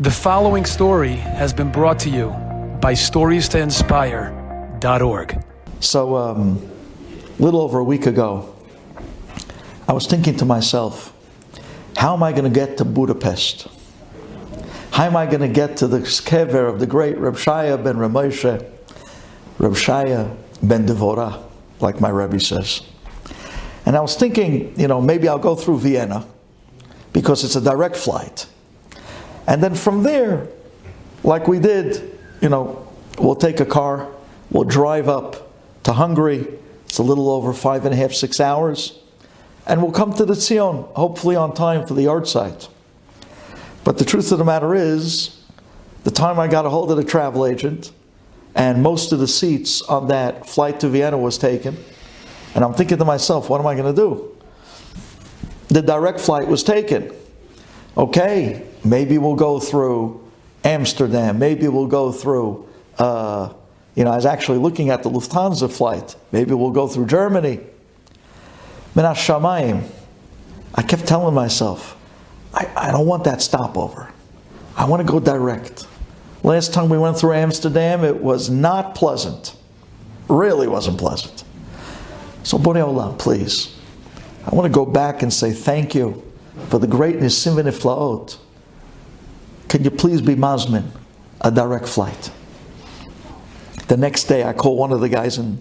The following story has been brought to you by StoriesToInspire.org. So, a little over a week ago, I was thinking to myself, how am I going to get to Budapest? How am I going to get to the kever of the great Reb Shaya'la ben Ramoshe, Reb Shaya'la ben Devorah, like my Rabbi says. And I was thinking, maybe I'll go through Vienna, because it's a direct flight. And then from there, like we did, we'll take a car, we'll drive up to Hungary. It's a little over 5.5, 6 hours. And we'll come to the Zion, hopefully on time for the yard site. But the truth of the matter is, the time I got a hold of the travel agent, and most of the seats on that flight to Vienna was taken, and I'm thinking to myself, what am I going to do? The direct flight was taken. Okay, maybe we'll go through Amsterdam. Maybe we'll go through, I was actually looking at the Lufthansa flight. Maybe we'll go through Germany. Minas Shamayim. I kept telling myself, I don't want that stopover. I want to go direct. Last time we went through Amsterdam, it was not pleasant. Really wasn't pleasant. So Borei Olam, please. I want to go back and say thank you for the greatness Nisim v'Niflaot. Can you please be Mazmin, a direct flight? The next day I called one of the guys in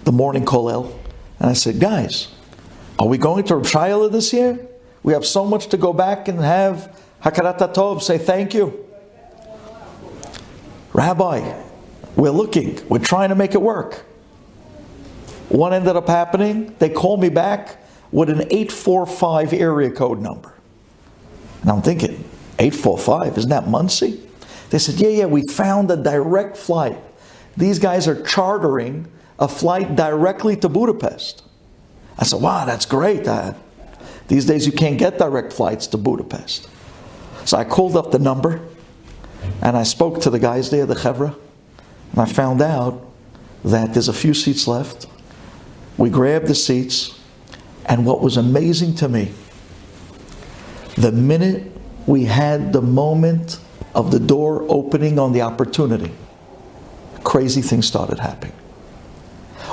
the morning kollel, and I said, guys, are we going to Reb Shaya'la this year? We have so much to go back and have Hakarat HaTov, say thank you. Rabbi, we're trying to make it work. What ended up happening? They called me back with an 845 area code number. And I'm thinking, 845, isn't that Muncie? They said, yeah, we found a direct flight. These guys are chartering a flight directly to Budapest. I said, wow, that's great. These days you can't get direct flights to Budapest. So I called up the number, and I spoke to the guys there, the Chevra, and I found out that there's a few seats left. We grabbed the seats, and what was amazing to me, the minute we had the moment of the door opening on the opportunity, crazy things started happening.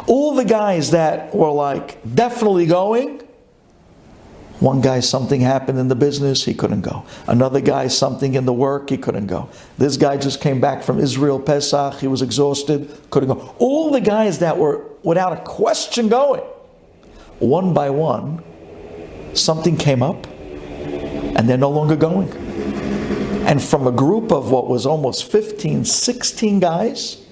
All the guys that were definitely going, one guy, something happened in the business, he couldn't go. Another guy, something in the work, he couldn't go. This guy just came back from Israel, Pesach, he was exhausted, couldn't go. All the guys that were without a question going, one by one, something came up, and they're no longer going. And from a group of what was almost 15, 16 guys,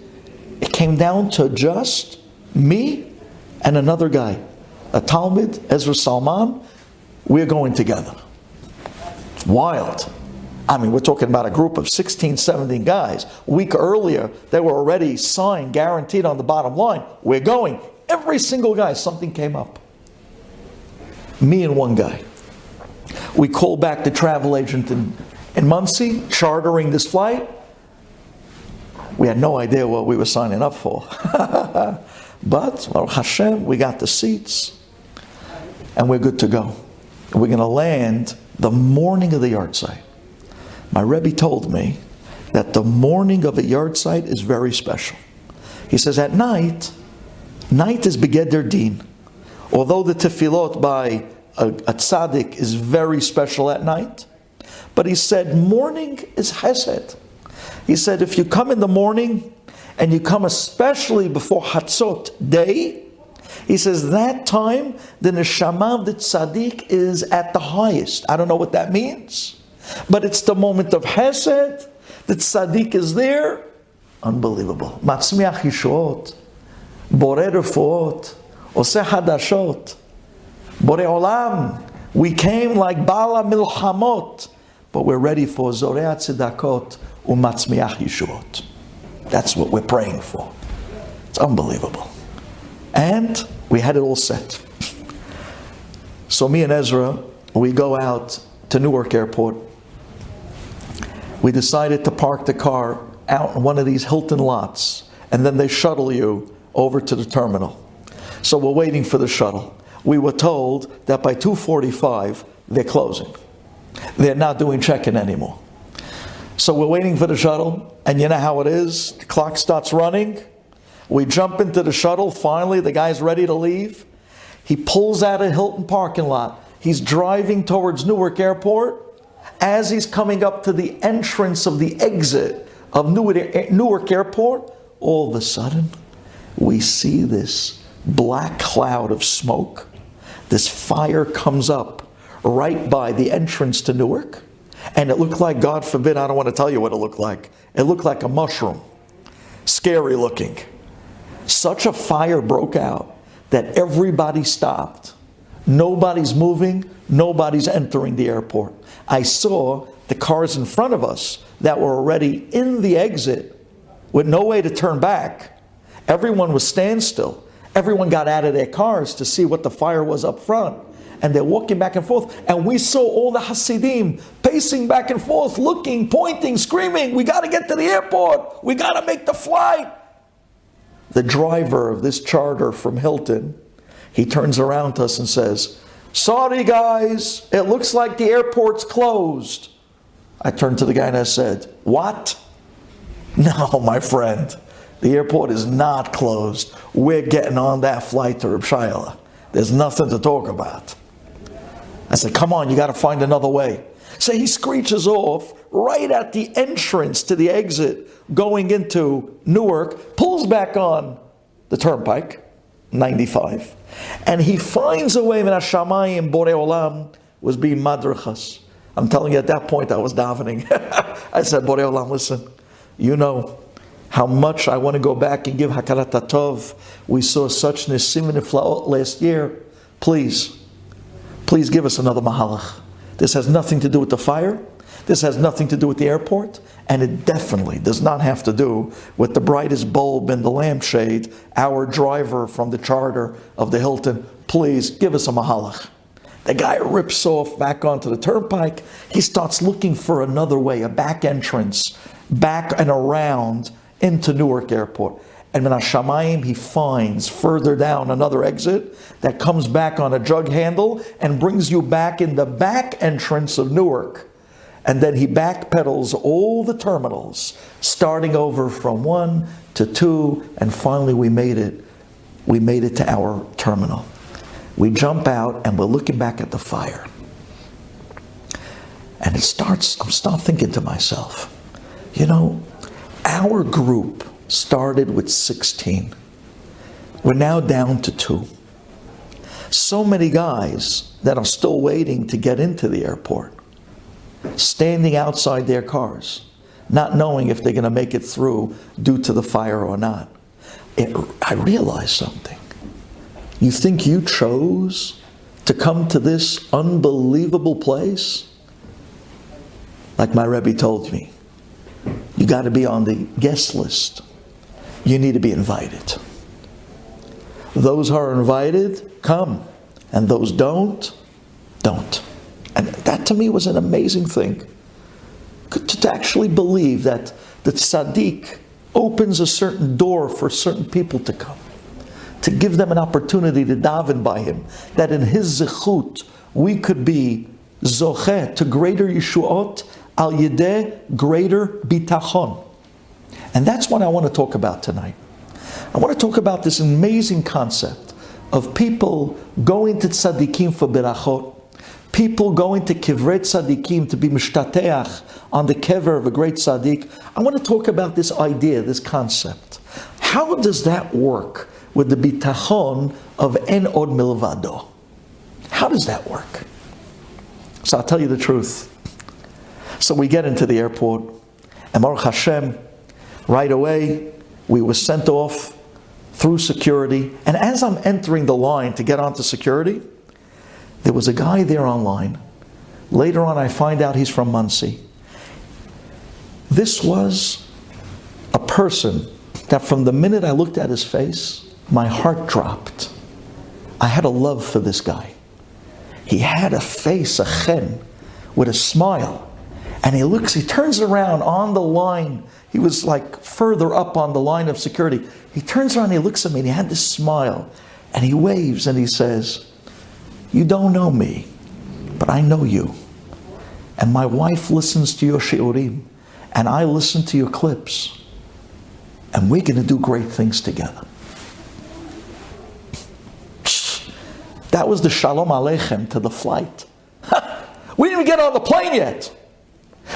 it came down to just me and another guy, a Talmud, Ezra Salman. We're going together. It's wild. We're talking about a group of 16, 17 guys. A week earlier, they were already signed, guaranteed on the bottom line. We're going. Every single guy, something came up. Me and one guy. We called back the travel agent in Muncie, chartering this flight. We had no idea what we were signing up for. But, Baruch Hashem, we got the seats, and we're good to go. We're going to land the morning of the yard site. My Rebbe told me that the morning of a yard site is very special. He says at night is begeder din. Although the tefillot by a tzaddik is very special at night, but he said morning is chesed. He said if you come in the morning, and you come especially before Hatzot day, he says that time the neshama of the tzaddik is at the highest. I don't know what that means, but it's the moment of chesed. The tzaddik is there. Unbelievable. Matzmiach yishuot, borei refuot, oseh hadashot, borei olam. We came like bala milchamot, but we're ready for zorei tzedakot umatzmiach yishuot. That's what we're praying for. It's unbelievable. And we had it all set. So me and Ezra, we go out to Newark Airport. We decided to park the car out in one of these Hilton lots, and then they shuttle you over to the terminal. So we're waiting for the shuttle. We were told that by 2:45 they're closing. They're not doing check-in anymore. So we're waiting for the shuttle, and you know how it is. The clock starts running. We jump into the shuttle. Finally, the guy's ready to leave. He pulls out a Hilton parking lot. He's driving towards Newark Airport. As he's coming up to the entrance of the exit of Newark Airport, all of a sudden, we see this black cloud of smoke. This fire comes up right by the entrance to Newark. And it looked like, God forbid, I don't want to tell you what it looked like. It looked like a mushroom. Scary looking. Such a fire broke out that everybody stopped. Nobody's moving. Nobody's entering the airport. I saw the cars in front of us that were already in the exit with no way to turn back. Everyone was standstill. Everyone got out of their cars to see what the fire was up front. And they're walking back and forth. And we saw all the Hasidim pacing back and forth, looking, pointing, screaming, we got to get to the airport. We got to make the flight. The driver of this charter from Hilton, he turns around to us and says, sorry guys, it looks like the airport's closed. I turned to the guy and I said, what? No, my friend, the airport is not closed. We're getting on that flight to Shaya'la. There's nothing to talk about. I said, come on, you got to find another way. So he screeches off right at the entrance to the exit going into Newark, pulls back on the turnpike, 95, and he finds a way. Min hashamayim borei olam was being madrachas. I'm telling you, at that point I was davening. I said, borei olam, listen, you know how much I want to go back and give hakarat hatov. We saw such nisim and niflaot last year. Please give us another mahalach. This has nothing to do with the fire. This has nothing to do with the airport. And it definitely does not have to do with the brightest bulb in the lampshade, our driver from the charter of the Hilton. Please give us a mahalach. The guy rips off back onto the turnpike. He starts looking for another way, a back entrance, back and around into Newark Airport. And min hashamayim, he finds further down another exit that comes back on a jug handle and brings you back in the back entrance of Newark. And then he backpedals all the terminals, starting over from 1 to 2, and finally we made it. We made it to our terminal. We jump out and we're looking back at the fire. And I'm start thinking to myself, you know, our group started with 16. We're now down to 2. So many guys that are still waiting to get into the airport, standing outside their cars, not knowing if they're going to make it through due to the fire or not. I realized something. You think you chose to come to this unbelievable place? Like my Rabbi told me, you got to be on the guest list. You need to be invited. Those who are invited, come. And those don't. And that to me was an amazing thing. To actually believe that the tzaddik opens a certain door for certain people to come. To give them an opportunity to daven by him. That in his zechut, we could be zocheh to greater yeshuot al yedeh greater bitachon. And that's what I want to talk about tonight. I want to talk about this amazing concept of people going to tzaddikim for berachot, people going to kivrei tzaddikim to be mishtateach on the kever of a great tzaddik. I want to talk about this idea, this concept. How does that work with the bitachon of en od milvado? How does that work? So I'll tell you the truth. So we get into the airport, and Baruch Hashem, right away, we were sent off through security. And as I'm entering the line to get onto security, there was a guy there online. Later on, I find out he's from Muncie. This was a person that from the minute I looked at his face, my heart dropped. I had a love for this guy. He had a face, a chen, with a smile. And he turns around on the line. He was like further up on the line of security. He turns around, he looks at me, and he had this smile. And he waves and he says, "You don't know me, but I know you. And my wife listens to your shiurim. and I listen to your clips, and we're going to do great things together. That was the Shalom Aleichem to the flight. We didn't even get on the plane yet.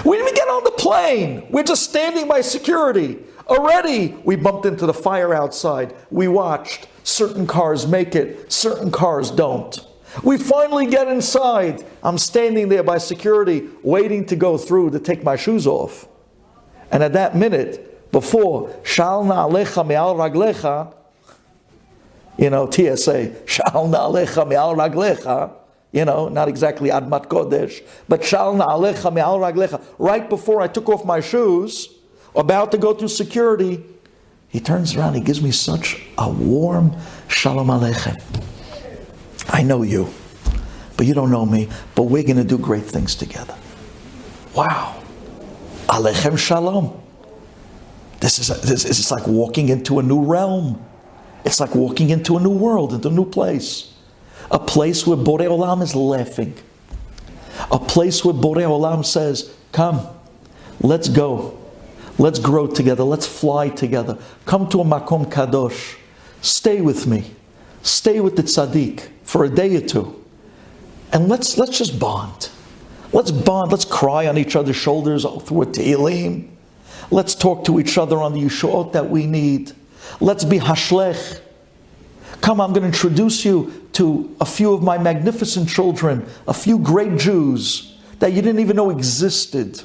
We didn't even get on the plane. We're just standing by security. Already, we bumped into the fire outside. We watched. Certain cars make it, certain cars don't. We finally get inside. I'm standing there by security, waiting to go through to take my shoes off. And at that minute, before, Shal na'alecha me'al raglecha, TSA, Shal na'alecha me'al raglecha, not exactly Admat Kodesh, but Shal na'alecha me'al raglecha. Right before I took off my shoes, about to go through security, he turns around, he gives me such a warm Shalom Aleichem. I know you, but you don't know me, but we're going to do great things together. Wow. Aleichem Shalom. This is like walking into a new realm. It's like walking into a new world, into a new place. A place where Borei Olam is laughing. A place where Borei Olam says, come, let's go. Let's grow together. Let's fly together. Come to a Makom Kadosh. Stay with me. Stay with the tzaddik for a day or two. And let's just bond. Let's bond. Let's cry on each other's shoulders through a Tehillim. Let's talk to each other on the Yeshuot that we need. Let's be Hashlech. Come, I'm going to introduce you to a few of my magnificent children, a few great Jews that you didn't even know existed.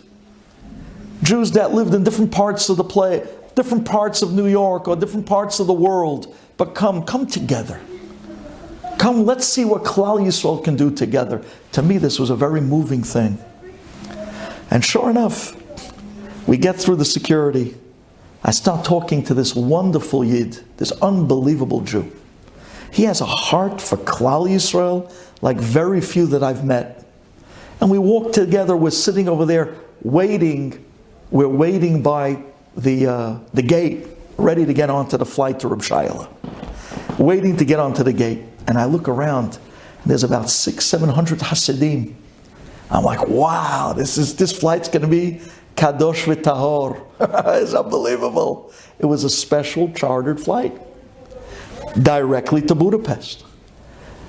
Jews that lived in different parts of different parts of New York or different parts of the world. But come together. Come, let's see what Klal Yisrael can do together. To me, this was a very moving thing. And sure enough, we get through the security. I start talking to this wonderful Yid, this unbelievable Jew. He has a heart for Klal Yisrael like very few that I've met. And we walk together, we're sitting over there waiting. We're waiting by the gate, ready to get onto the flight to Reb Shaya'la. Waiting to get onto the gate. And I look around, and there's about 600-700 Hasidim. I'm like, wow, this flight's going to be Kadosh v'Tahor. It's unbelievable. It was a special chartered flight directly to Budapest.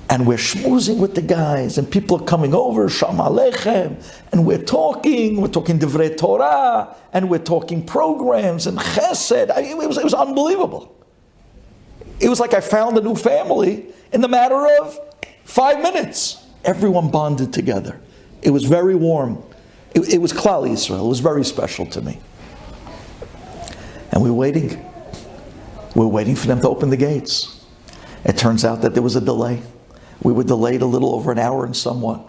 And we're schmoozing with the guys, and people are coming over, Shalom Aleichem, and we're talking Divrei Torah, and we're talking programs and Chesed. It was unbelievable. It was like I found a new family in the matter of 5 minutes. Everyone bonded together. It was very warm. It was Klal Yisrael. It was very special to me. And we're waiting. We're waiting for them to open the gates. It turns out that there was a delay. We were delayed a little over an hour and somewhat.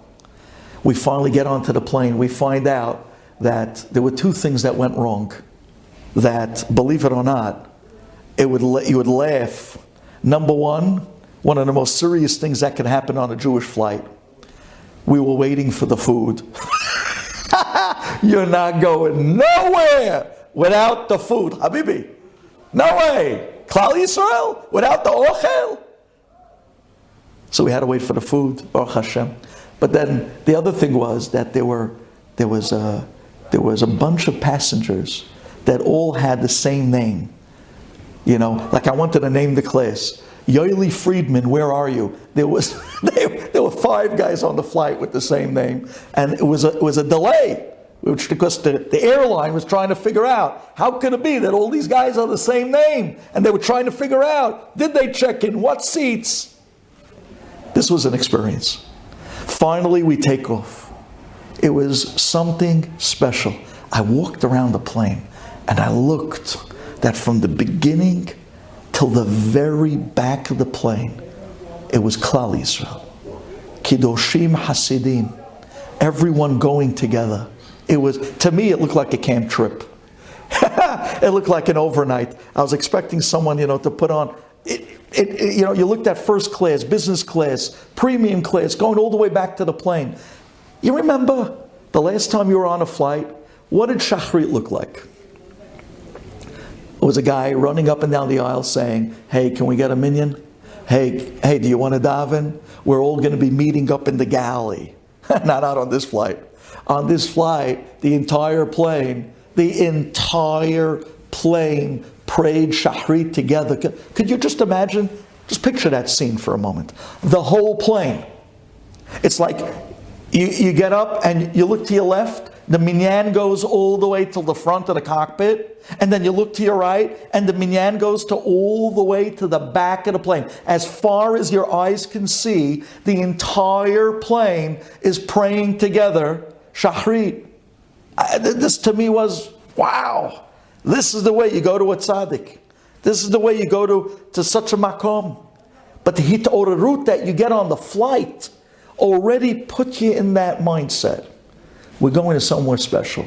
We finally get onto the plane. We find out that there were 2 things that went wrong. That, believe it or not, you would laugh. Number one of the most serious things that can happen on a Jewish flight. We were waiting for the food. You're not going nowhere without the food, Habibi. No way. Klal Yisrael without the ochel. So we had to wait for the food, Baruch Hashem. But then the other thing was that there was a bunch of passengers that all had the same name. Like I wanted to name the class. Yoeli Friedman, where are you? There were 5 guys on the flight with the same name, and it was a delay, because the airline was trying to figure out how could it be that all these guys are the same name, and they were trying to figure out, did they check in, what seats? This was an experience. Finally, we take off. It was something special. I walked around the plane, and I looked that from the beginning till the very back of the plane, it was Klal Yisrael. Kiddushim Hasidim. Everyone going together. To me, it looked like a camp trip. It looked like an overnight. I was expecting someone, to put on, you looked at first class, business class, premium class, going all the way back to the plane. You remember the last time you were on a flight, what did Shachrit look like? It was a guy running up and down the aisle saying, hey, can we get a minyan? Hey, do you want to daven? We're all going to be meeting up in the galley. Not out on this flight. On this flight, the entire plane, The entire plane prayed Shahrit together. Could you just imagine? Just picture that scene for a moment. The whole plane. It's like you get up and you look to your left, the minyan goes all the way till the front of the cockpit, and then you look to your right, and the minyan goes to all the way to the back of the plane. As far as your eyes can see, the entire plane is praying together, Shahrit. This to me was, wow. This is the way you go to a tzaddik. This is the way you go to such a makom. But the hitorut that you get on the flight already put you in that mindset. We're going to somewhere special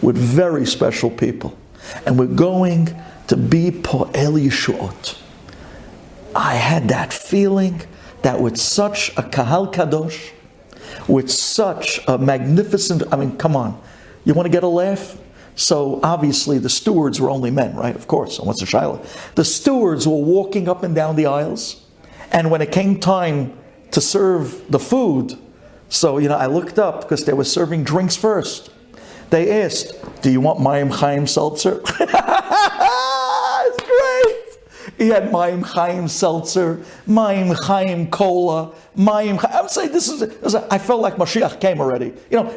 with very special people. And we're going to be Po'el Yeshuot. I had that feeling that with such a Kahal Kadosh, with such a magnificent, I mean, come on. You want to get a laugh? So obviously the stewards were only men, right? Of course. And what's the Shaya'la? The stewards were walking up and down the aisles. And when it came time to serve the food, so, I looked up because they were serving drinks first. They asked, do you want Mayim Chaim seltzer? It's great. He had Mayim Chaim seltzer, Mayim Chaim cola, Mayim Chaim. I'm saying I felt like Mashiach came already.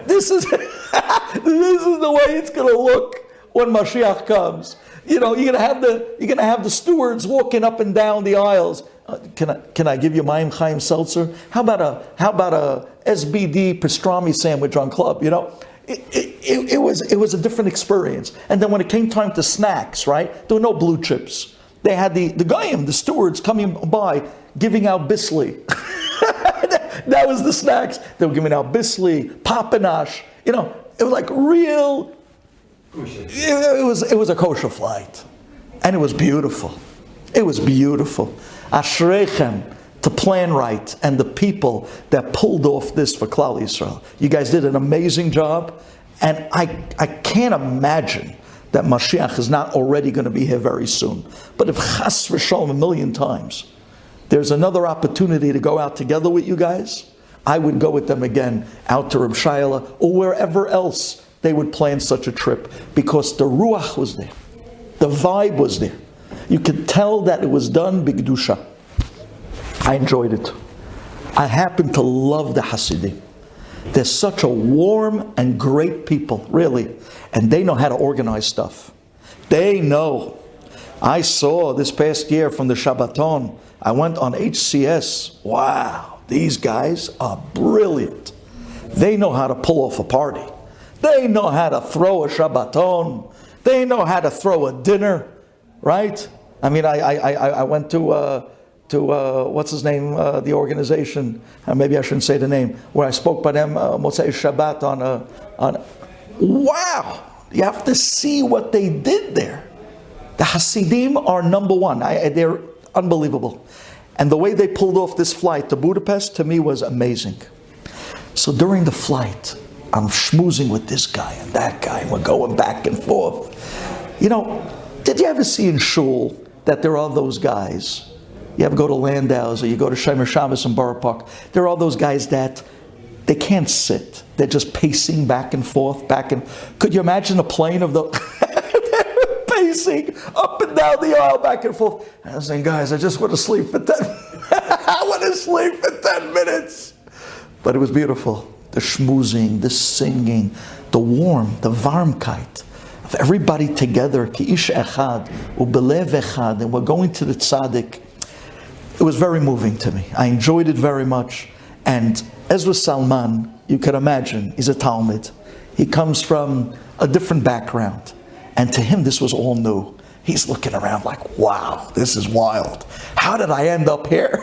This is this is the way it's going to look when Mashiach comes. You're going to have the stewards walking up and down the aisles. Can I give you Mayim Chaim seltzer? How about a SBD pastrami sandwich on club? It was a different experience. And then when it came time to snacks, right? There were no blue chips. They had the goyim, the stewards coming by, giving out bisli. That was the snacks. They were giving out bisli, papanash. It was like real. It was a kosher flight, and it was beautiful. It was beautiful. Ashreichem, to plan right, and the people that pulled off this for Klal Yisrael. You guys did an amazing job, and I can't imagine that Mashiach is not already going to be here very soon. But if Chas v'Shalom a million times, there's another opportunity to go out together with you guys, I would go with them again, out to Reb Shaya'la, or wherever else they would plan such a trip, because the ruach was there. The vibe was there. You could tell that it was done b'kedusha. I enjoyed it. I happen to love the Hasidim. They're such a warm and great people, really. And they know how to organize stuff. They know. I saw this past year from the Shabbaton, I went on HCS. Wow, these guys are brilliant. They know how to pull off a party. They know how to throw a Shabbaton. They know how to throw a dinner. Right? I mean, I went to what's his name, the organization, maybe I shouldn't say the name, where I spoke by them Motzei Shabbat on wow! You have to see what they did there. The Hasidim are number one. They're unbelievable. And the way they pulled off this flight to Budapest, to me, was amazing. So during the flight, I'm schmoozing with this guy and that guy, and we're going back and forth. Did you ever see in shul that there are those guys? You ever go to Landau's or you go to Shemer Shabbos in Borough Park? There are those guys that they can't sit. They're just pacing back and forth, Could you imagine a plane of the pacing up and down the aisle, back and forth? And I was saying, guys, I just want to sleep for 10 I want to sleep for 10 minutes. But it was beautiful. The schmoozing, the singing, the warm, the Warmkeit. Of everybody together, Ki'ish Echad, Ubelev Echad, and we're going to the tzaddik. It was very moving to me. I enjoyed it very much. And Ezra Salman, you can imagine, is a Talmud. He comes from a different background. And to him, this was all new. He's looking around like, wow, this is wild. How did I end up here?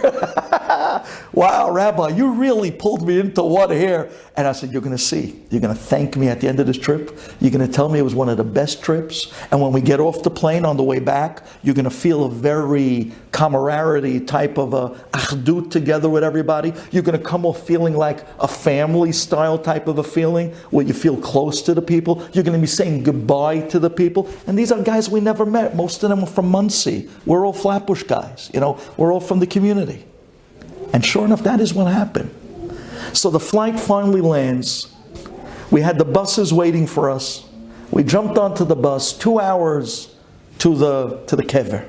Wow, Rabbi, you really pulled me into one here. And I said, you're going to see. You're going to thank me at the end of this trip. You're going to tell me it was one of the best trips. And when we get off the plane on the way back, you're going to feel a very camaraderie type of a achdut together with everybody. You're going to come off feeling like a family style type of a feeling where you feel close to the people. You're going to be saying goodbye to the people. And these are guys we never met. Most of them are from Muncie. We're all Flatbush guys. We're all from the community. And sure enough, that is what happened. So the flight finally lands. We had the buses waiting for us. We jumped onto the bus, 2 hours to the kever.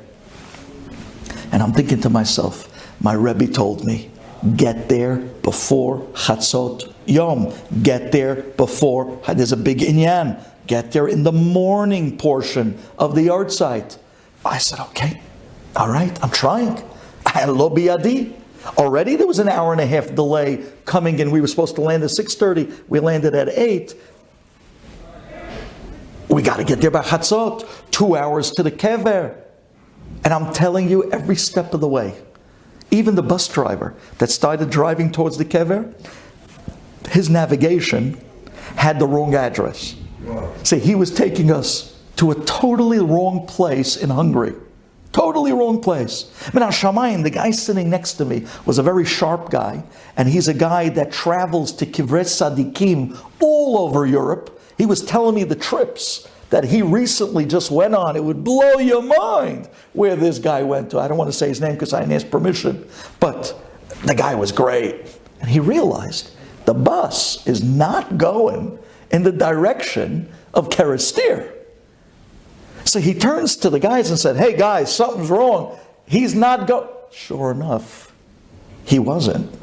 And I'm thinking to myself, my Rebbe told me, get there before Chatzot Yom. Get there before, there's a big inyan. Get there in the morning portion of the yard site. I said, okay, all right, I'm trying. Lo biyadi. Already there was an hour and a half delay coming in. We were supposed to land at 6:30. We landed at 8. We got to get there by Chatzot. 2 hours to the kever. And I'm telling you, every step of the way, even the bus driver that started driving towards the kever, his navigation had the wrong address. See, he was taking us to a totally wrong place in Hungary. Totally wrong place. Now, Shamayim, the guy sitting next to me, was a very sharp guy, and he's a guy that travels to Kivrei Tzadikim all over Europe. He was telling me the trips that he recently just went on. It would blow your mind where this guy went to. I don't want to say his name because I didn't ask permission, but the guy was great. And he realized the bus is not going in the direction of Kerestir. So he turns to the guys and said, hey guys, something's wrong. He's not going. Sure enough, he wasn't.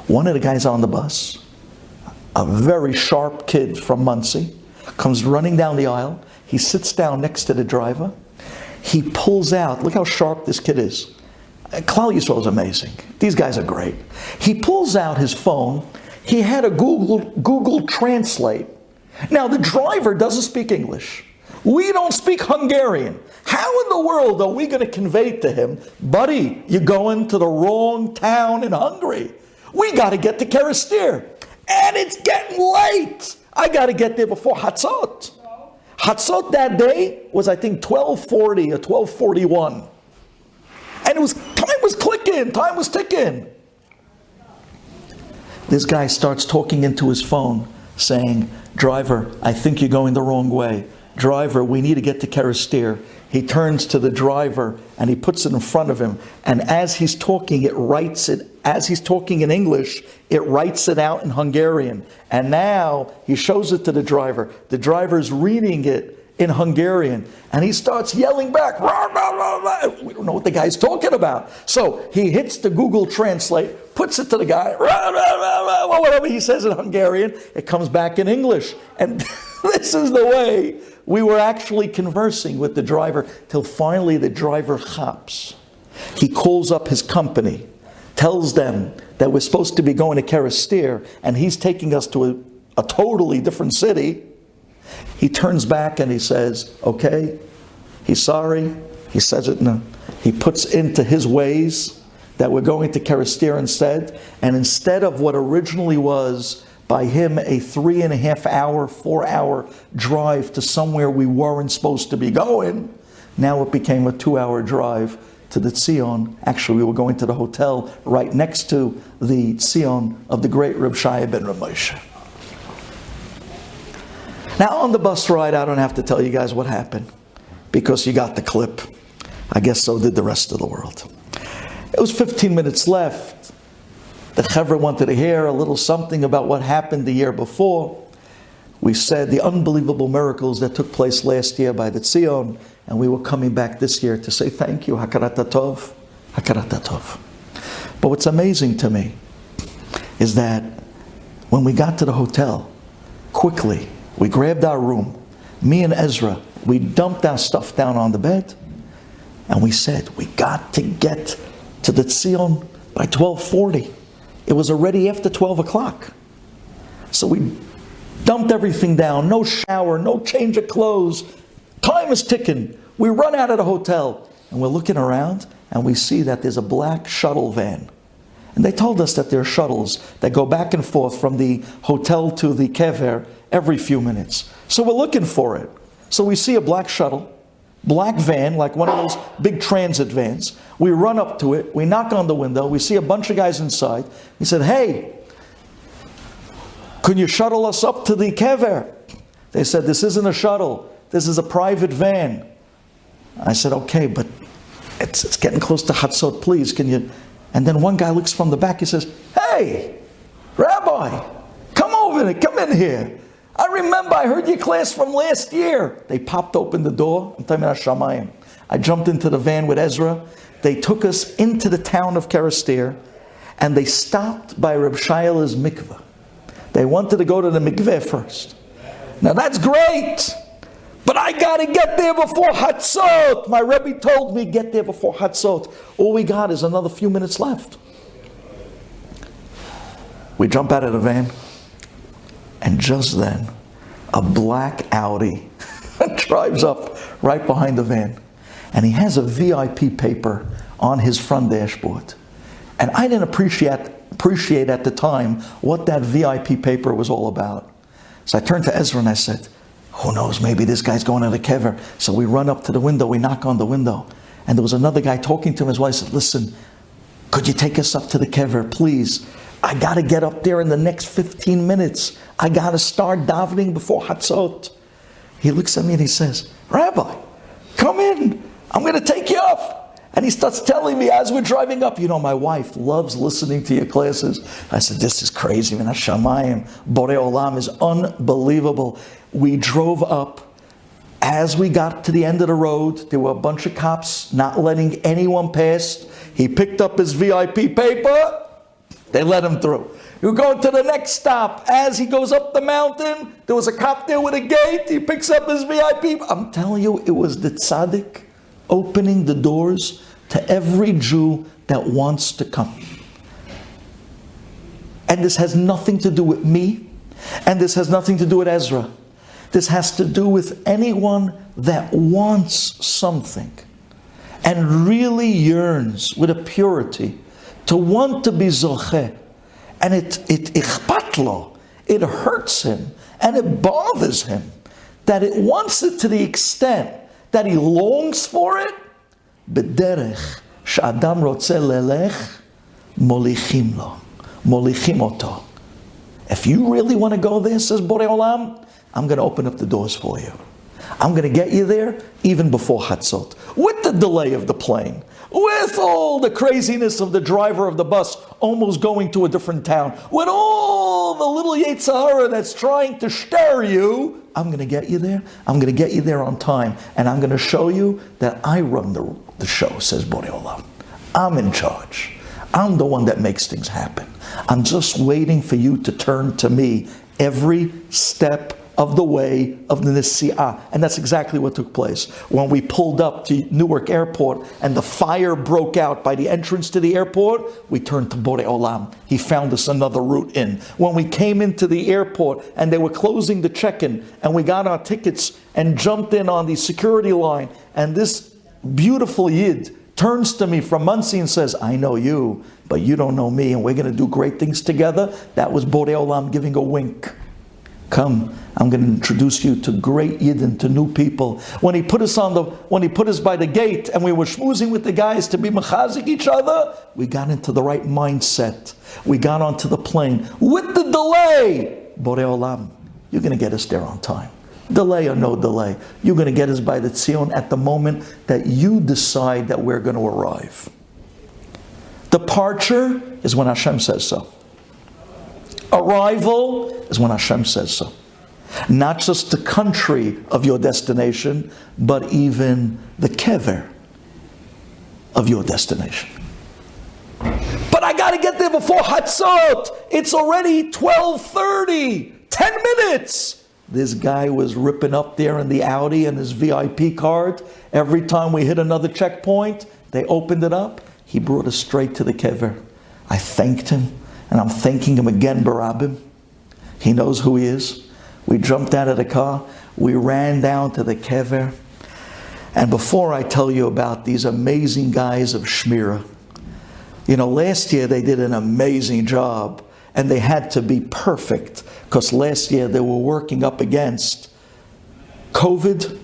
One of the guys on the bus, a very sharp kid from Muncie, comes running down the aisle. He sits down next to the driver. He pulls out, look how sharp this kid is. Klal Yisrael is amazing. These guys are great. He pulls out his phone. He had a Google Translate. Now the driver doesn't speak English. We don't speak Hungarian. How in the world are we going to convey to him, buddy, you're going to the wrong town in Hungary. We got to get to Kerestir. And it's getting late. I got to get there before Hatzot. Hatzot that day was, I think, 12:40 or 12:41. And time was clicking, time was ticking. This guy starts talking into his phone, saying, driver, I think you're going the wrong way. Driver, we need to get to Kerestir. He turns to the driver and he puts it in front of him. And as he's talking, it writes it. As he's talking in English, it writes it out in Hungarian. And now he shows it to the driver. The driver's reading it in Hungarian. And he starts yelling back. Rah, rah, rah, rah. We don't know what the guy's talking about. So he hits the Google Translate, puts it to the guy. Rah, rah, rah, rah, whatever he says in Hungarian, it comes back in English. And this is the way we were actually conversing with the driver till finally the driver hops. He calls up his company, tells them that we're supposed to be going to Kerestir, and he's taking us to a totally different city. He turns back and he says, okay, he's sorry. He says it he puts into his ways that we're going to Kerestir instead. And instead of what originally was by him a 3.5 hour, 4 hour drive to somewhere we weren't supposed to be going, now it became a 2 hour drive to the Tzion. Actually, we were going to the hotel right next to the Tzion of the great Reb Shaya ben Reb Moshe. Now on the bus ride, I don't have to tell you guys what happened, because you got the clip. I guess so did the rest of the world. It was 15 minutes left. The Chevra wanted to hear a little something about what happened the year before. We said the unbelievable miracles that took place last year by the Tzion, and we were coming back this year to say thank you, Hakarat Tov, Hakarat Tov. But what's amazing to me is that when we got to the hotel, quickly, we grabbed our room, me and Ezra, we dumped our stuff down on the bed, and we said, we got to get to the Tzion by 12:40. It was already after 12 o'clock. So we dumped everything down, no shower, no change of clothes. Time is ticking. We run out of the hotel and we're looking around and we see that there's a black shuttle van. And they told us that there are shuttles that go back and forth from the hotel to the kever every few minutes. So we're looking for it. So we see a black shuttle, black van, like one of those big transit vans. We run up to it, we knock on the window, we see a bunch of guys inside. We said, hey, could you shuttle us up to the kever? They said, this isn't a shuttle, this is a private van. I said, okay, but it's getting close to Hatzot, please, can you? And then one guy looks from the back, he says, hey, Rabbi, come in here. I remember I heard your class from last year. They popped open the door. I'm talking about Shamayim. I jumped into the van with Ezra. They took us into the town of Kerestir, and they stopped by Reb Shaya'la's mikveh. They wanted to go to the mikveh first. Now that's great, but I got to get there before Hatzot. My Rabbi told me, get there before Hatzot. All we got is another few minutes left. We jump out of the van, and just then, a black Audi drives up right behind the van. And he has a VIP paper on his front dashboard. And I didn't appreciate at the time what that VIP paper was all about. So I turned to Ezra and I said, who knows, maybe this guy's going to the kever. So we run up to the window, we knock on the window. And there was another guy talking to him as well. I said, listen, could you take us up to the kever, please? I got to get up there in the next 15 minutes. I got to start davening before Hatzot. He looks at me and he says, Rabbi, come in. I'm going to take you up. And he starts telling me as we're driving up, you know, my wife loves listening to your classes. I said, this is crazy, man. Hashamayim, Borei Olam is unbelievable. We drove up. As we got to the end of the road, there were a bunch of cops not letting anyone pass. He picked up his VIP paper. They let him through. We're going to the next stop. As he goes up the mountain, there was a cop there with a gate. He picks up his VIP. I'm telling you, it was the tzaddik opening the doors to every Jew that wants to come. And this has nothing to do with me, and this has nothing to do with Ezra. This has to do with anyone that wants something and really yearns with a purity to want to be zocheh. And it ichpatlo, it hurts him, and it bothers him, that it wants it to the extent that he longs for it. B'derech she'adam rotzeh lelech, molichim lo, molichim oto. If you really want to go there, says Borei Olam, I'm going to open up the doors for you. I'm going to get you there even before Hatzot. With the delay of the plane, with all the craziness of the driver of the bus almost going to a different town, with all the little Yetzer Hara that's trying to stir you, I'm going to get you there. I'm going to get you there on time. And I'm going to show you that I run the show, says Borei Olam. I'm in charge. I'm the one that makes things happen. I'm just waiting for you to turn to me every step of the way of the Nesi'ah. And that's exactly what took place. When we pulled up to Newark Airport and the fire broke out by the entrance to the airport, we turned to Borei Olam. He found us another route in. When we came into the airport and they were closing the check-in and we got our tickets and jumped in on the security line, and this beautiful Yid turns to me from Muncie and says, I know you, but you don't know me, and we're going to do great things together. That was Borei Olam giving a wink. Come, I'm going to introduce you to great Yidden, to new people. When he put us by the gate and we were schmoozing with the guys to be mechazik each other, we got into the right mindset. We got onto the plane. With the delay, Borei Olam, you're going to get us there on time. Delay or no delay, you're going to get us by the Tzion at the moment that you decide that we're going to arrive. Departure is when Hashem says so. Arrival is when Hashem says so. Not just the country of your destination, but even the kever of your destination. But I got to get there before Hatzot. It's already 12:30. 10 minutes. This guy was ripping up there in the Audi and his VIP card. Every time we hit another checkpoint, they opened it up. He brought us straight to the kever. I thanked him. And I'm thanking him again, Barabim. He knows who he is. We jumped out of the car. We ran down to the kever. And before I tell you about these amazing guys of Shmira, you know, last year they did an amazing job. And they had to be perfect, because last year they were working up against COVID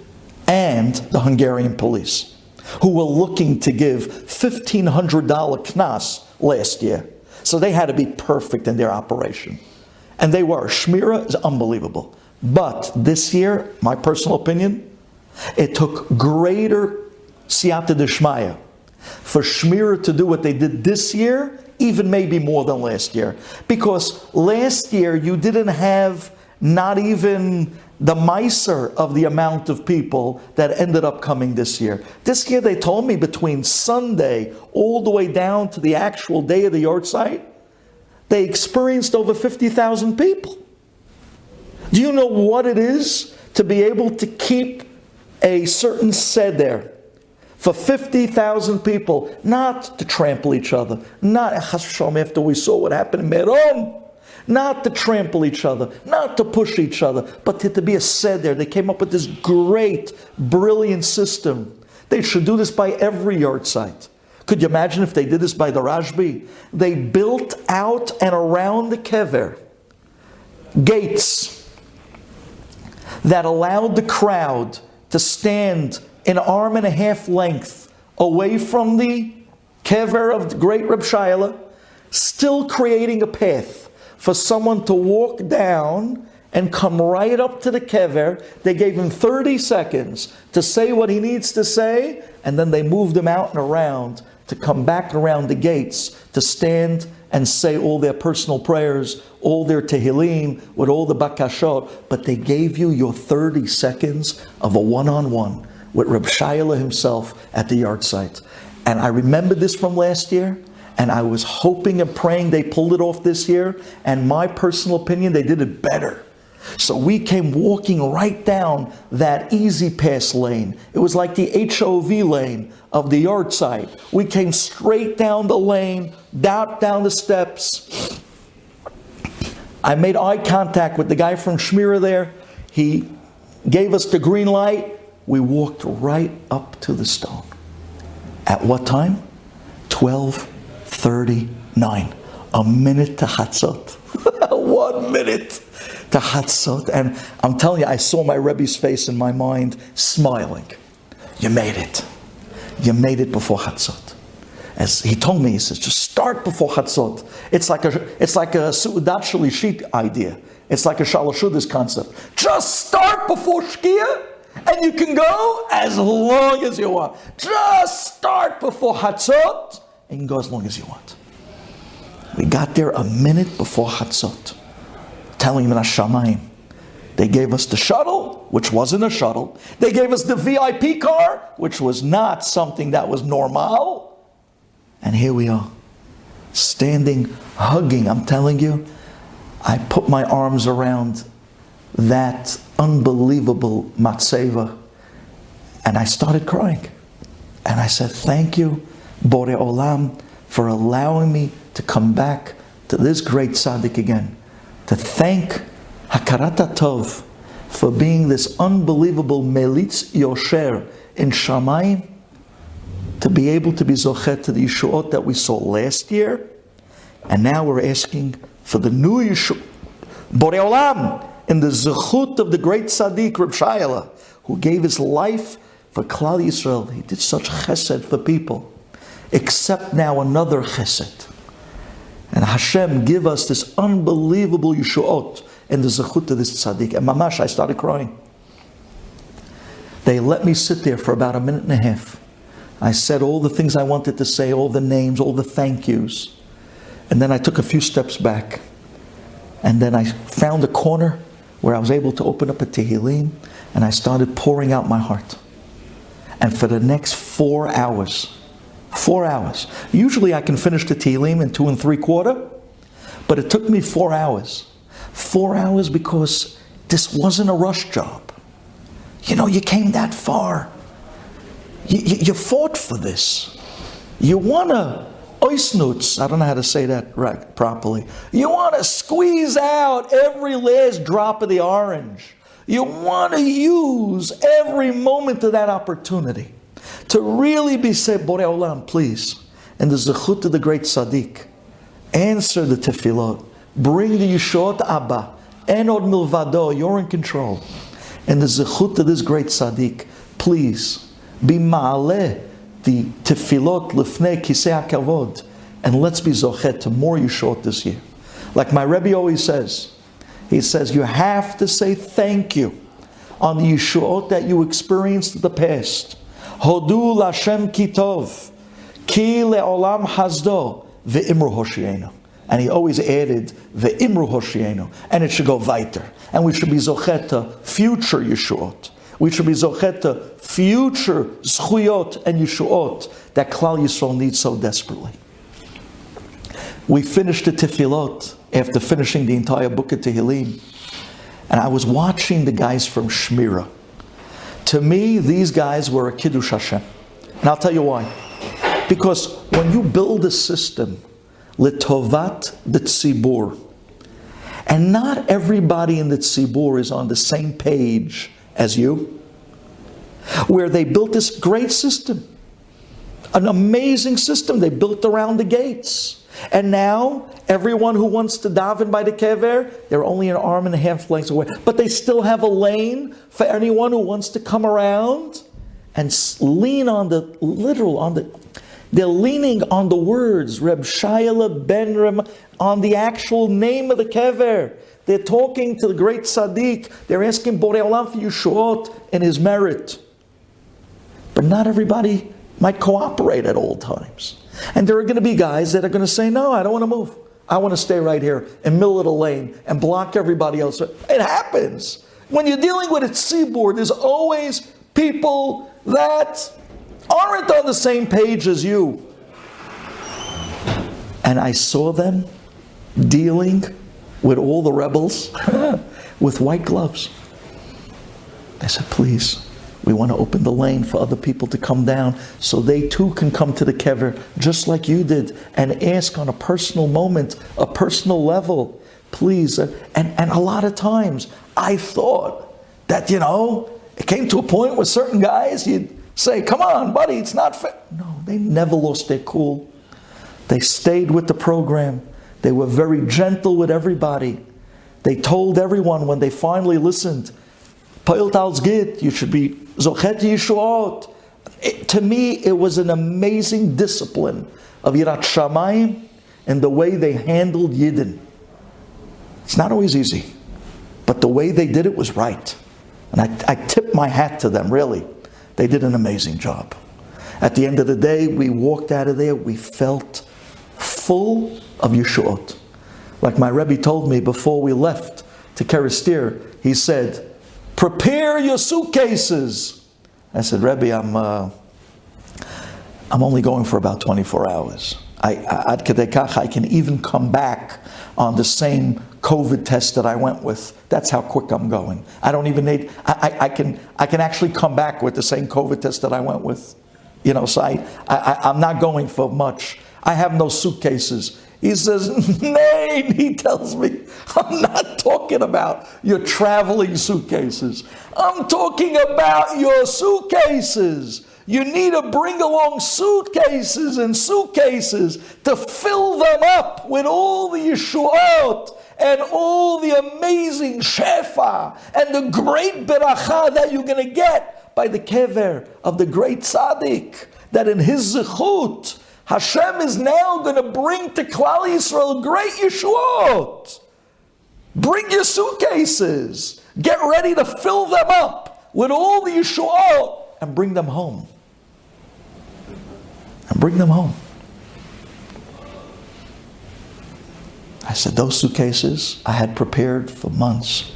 and the Hungarian police, who were looking to give $1,500 knas last year. So they had to be perfect in their operation. And they were. Shmira is unbelievable. But this year, my personal opinion, it took greater siyata d'shmaya for Shmira to do what they did this year, even maybe more than last year. Because last year you didn't have not even the miser of the amount of people that ended up coming this year. This year they told me between Sunday all the way down to the actual day of the yahrzeit, they experienced over 50,000 people. Do you know what it is to be able to keep a certain seder for 50,000 people, not to trample each other, not after we saw what happened in Meron, not to trample each other, not to push each other, but to be a seder. They came up with this great, brilliant system. They should do this by every yahrzeit. Could you imagine if they did this by the Rabbi? They built out and around the kever gates that allowed the crowd to stand an arm and a half length away from the kever of the great Reb Shaya'la, still creating a path for someone to walk down and come right up to the kever. They gave him 30 seconds to say what he needs to say, and then they moved him out and around to come back around the gates to stand and say all their personal prayers, all their tehillim, with all the bakashot. But they gave you your 30 seconds of a one-on-one with Reb Shaya'la himself at the yahrzeit. And I remember this from last year, and I was hoping and praying they pulled it off this year, and my personal opinion, they did it better. So we came walking right down that easy pass lane. It was like the HOV lane of the yahrzeit. We came straight down the lane, down the steps. I made eye contact with the guy from Shmira there. He gave us the green light. We walked right up to the stone. At what time? 12:39. A minute to Hatzot. 1 minute to Hatzot. And I'm telling you, I saw my Rebbe's face in my mind smiling. You made it. You made it before Hatzot. As he told me, he says, just start before Hatzot. It's like a Su'udat Shalishit idea. It's like a Shalashudas concept. Just start before Shkia, and you can go as long as you want. Just start before Hatzot, and you can go as long as you want. We got there a minute before Hatzot. Telling him in Hashamayim. They gave us the shuttle, which wasn't a shuttle. They gave us the VIP car, which was not something that was normal. And here we are, standing, hugging. I'm telling you, I put my arms around that unbelievable matzeva, and I started crying. And I said, thank you, Borei Olam, for allowing me to come back to this great tzaddik again. To thank Hakarat Tov for being this unbelievable Melitz Yosher in Shamayim, to be able to be Zochet to the Yeshuot that we saw last year, and now we're asking for the new Yeshuot, Borei Olam, in the Zechut of the great Tzaddik Reb Shaya'la, who gave his life for Klal Yisrael. He did such chesed for people. Accept now another chesed. And Hashem, give us this unbelievable Yeshuot in the Zechut of this Tzaddik. And mamash, I started crying. They let me sit there for about a minute and a half. I said all the things I wanted to say, all the names, all the thank yous. And then I took a few steps back. And then I found a corner where I was able to open up a Tehillim, and I started pouring out my heart. And for the next 4 hours, 4 hours. Usually I can finish the Tehillim in 2 3/4, but it took me 4 hours. 4 hours because this wasn't a rush job. You know, you came that far. You fought for this. You want to oisnutz, I don't know how to say that right properly. You want to squeeze out every last drop of the orange. You want to use every moment of that opportunity to really be said, Borei Olam, please, and the Zechut of the great Tzaddik, answer the tefillot, bring the Yeshuot Abba, and od milvado, you're in control. And the Zechut of this great Tzaddik, please, be ma'aleh the tefillot lifnei kisei hakavod, and let's be zochet to more Yeshuot this year. Like my Rebbe always says, he says, you have to say thank you on the Yeshuot that you experienced in the past. Hodu l'Hashem ki tov, ki le'olam hasdo, ve'imru hoshienu. And he always added the Imru Hoshienu, and it should go weiter. And we should be zocheta future Yeshuot. We should be zocheta future zchuyot and Yeshuot that Klal Yisrael needs so desperately. We finished the tefillot after finishing the entire book of Tehillim, and I was watching the guys from Shmira. To me, these guys were a Kiddush Hashem. And I'll tell you why. Because when you build a system, Litovat the Tzibur, and not everybody in the Tzibur is on the same page as you, where they built this great system, an amazing system they built around the gates. And now, everyone who wants to daven by the kever, they're only an arm and a half lengths away. But they still have a lane for anyone who wants to come around and lean on the literal, they're leaning on the words, Reb Shaya'la ben Rem, on the actual name of the kever. They're talking to the great tzaddik. They're asking Borei Olam for Yeshuot in his merit. But not everybody might cooperate at all times. And there are going to be guys that are going to say, no, I don't want to move. I want to stay right here in the middle of the lane and block everybody else. It happens. When you're dealing with a tzibur, there's always people that aren't on the same page as you. And I saw them dealing with all the rebels with white gloves. I said, please, we want to open the lane for other people to come down so they too can come to the kever just like you did and ask on a personal moment, a personal level, please. And a lot of times I thought that, it came to a point with certain guys, you'd say, come on, buddy, it's not fair. No, they never lost their cool. They stayed with the program. They were very gentle with everybody. They told everyone when they finally listened, Pa'il Tal's Git, you should be Zochet Yeshuot. To me, it was an amazing discipline of Yirat Shamayim and the way they handled Yidden. It's not always easy, but the way they did it was right. And I tip my hat to them, really. They did an amazing job. At the end of the day, we walked out of there, we felt full of Yeshuot. Like my Rabbi told me before we left to Kerestir, he said, prepare your suitcases. I said, Rabbi, I'm only going for about 24 hours. I can even come back on the same COVID test that I went with. That's how quick I'm going. I don't even need, I can actually come back with the same COVID test that I went with. So I'm not going for much. I have no suitcases. He says, nay, he tells me, I'm not talking about your traveling suitcases. I'm talking about your suitcases. You need to bring along suitcases and suitcases to fill them up with all the Yeshuot and all the amazing shefa and the great beracha that you're going to get by the kever of the great tzaddik, that in his zechut, Hashem is now going to bring to Klal Yisrael great Yeshuot. Bring your suitcases. Get ready to fill them up with all the Yeshuot and bring them home. And bring them home. I said, those suitcases I had prepared for months.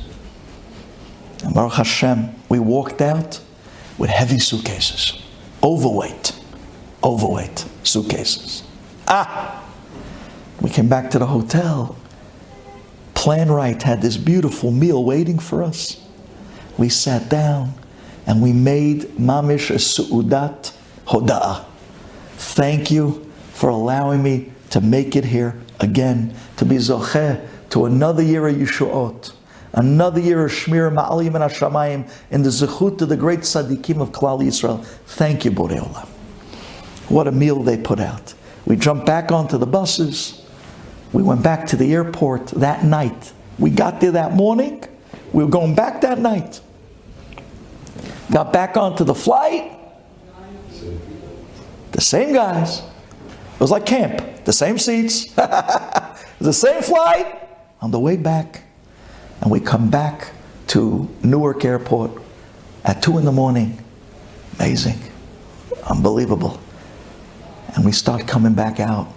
And Baruch Hashem, we walked out with heavy suitcases. Overweight suitcases. We came back to the hotel. Plan Right had this beautiful meal waiting for us. We sat down and we made mamish a su'udat hoda'ah. Thank you for allowing me to make it here again, to be zocheh to another year of Yeshuot, another year of Shmir Ma'alim and Hashamayim in the zechut of the great tzaddikim of Klal Yisrael. Thank you, Borei Olam. What a meal they put out. We jumped back onto the buses. We went back to the airport that night. We got there that morning. We were going back that night. Got back onto the flight. The same guys. It was like camp. The same seats. The same flight. On the way back. And we come back to Newark Airport at 2 a.m. Amazing. Unbelievable. And we start coming back out.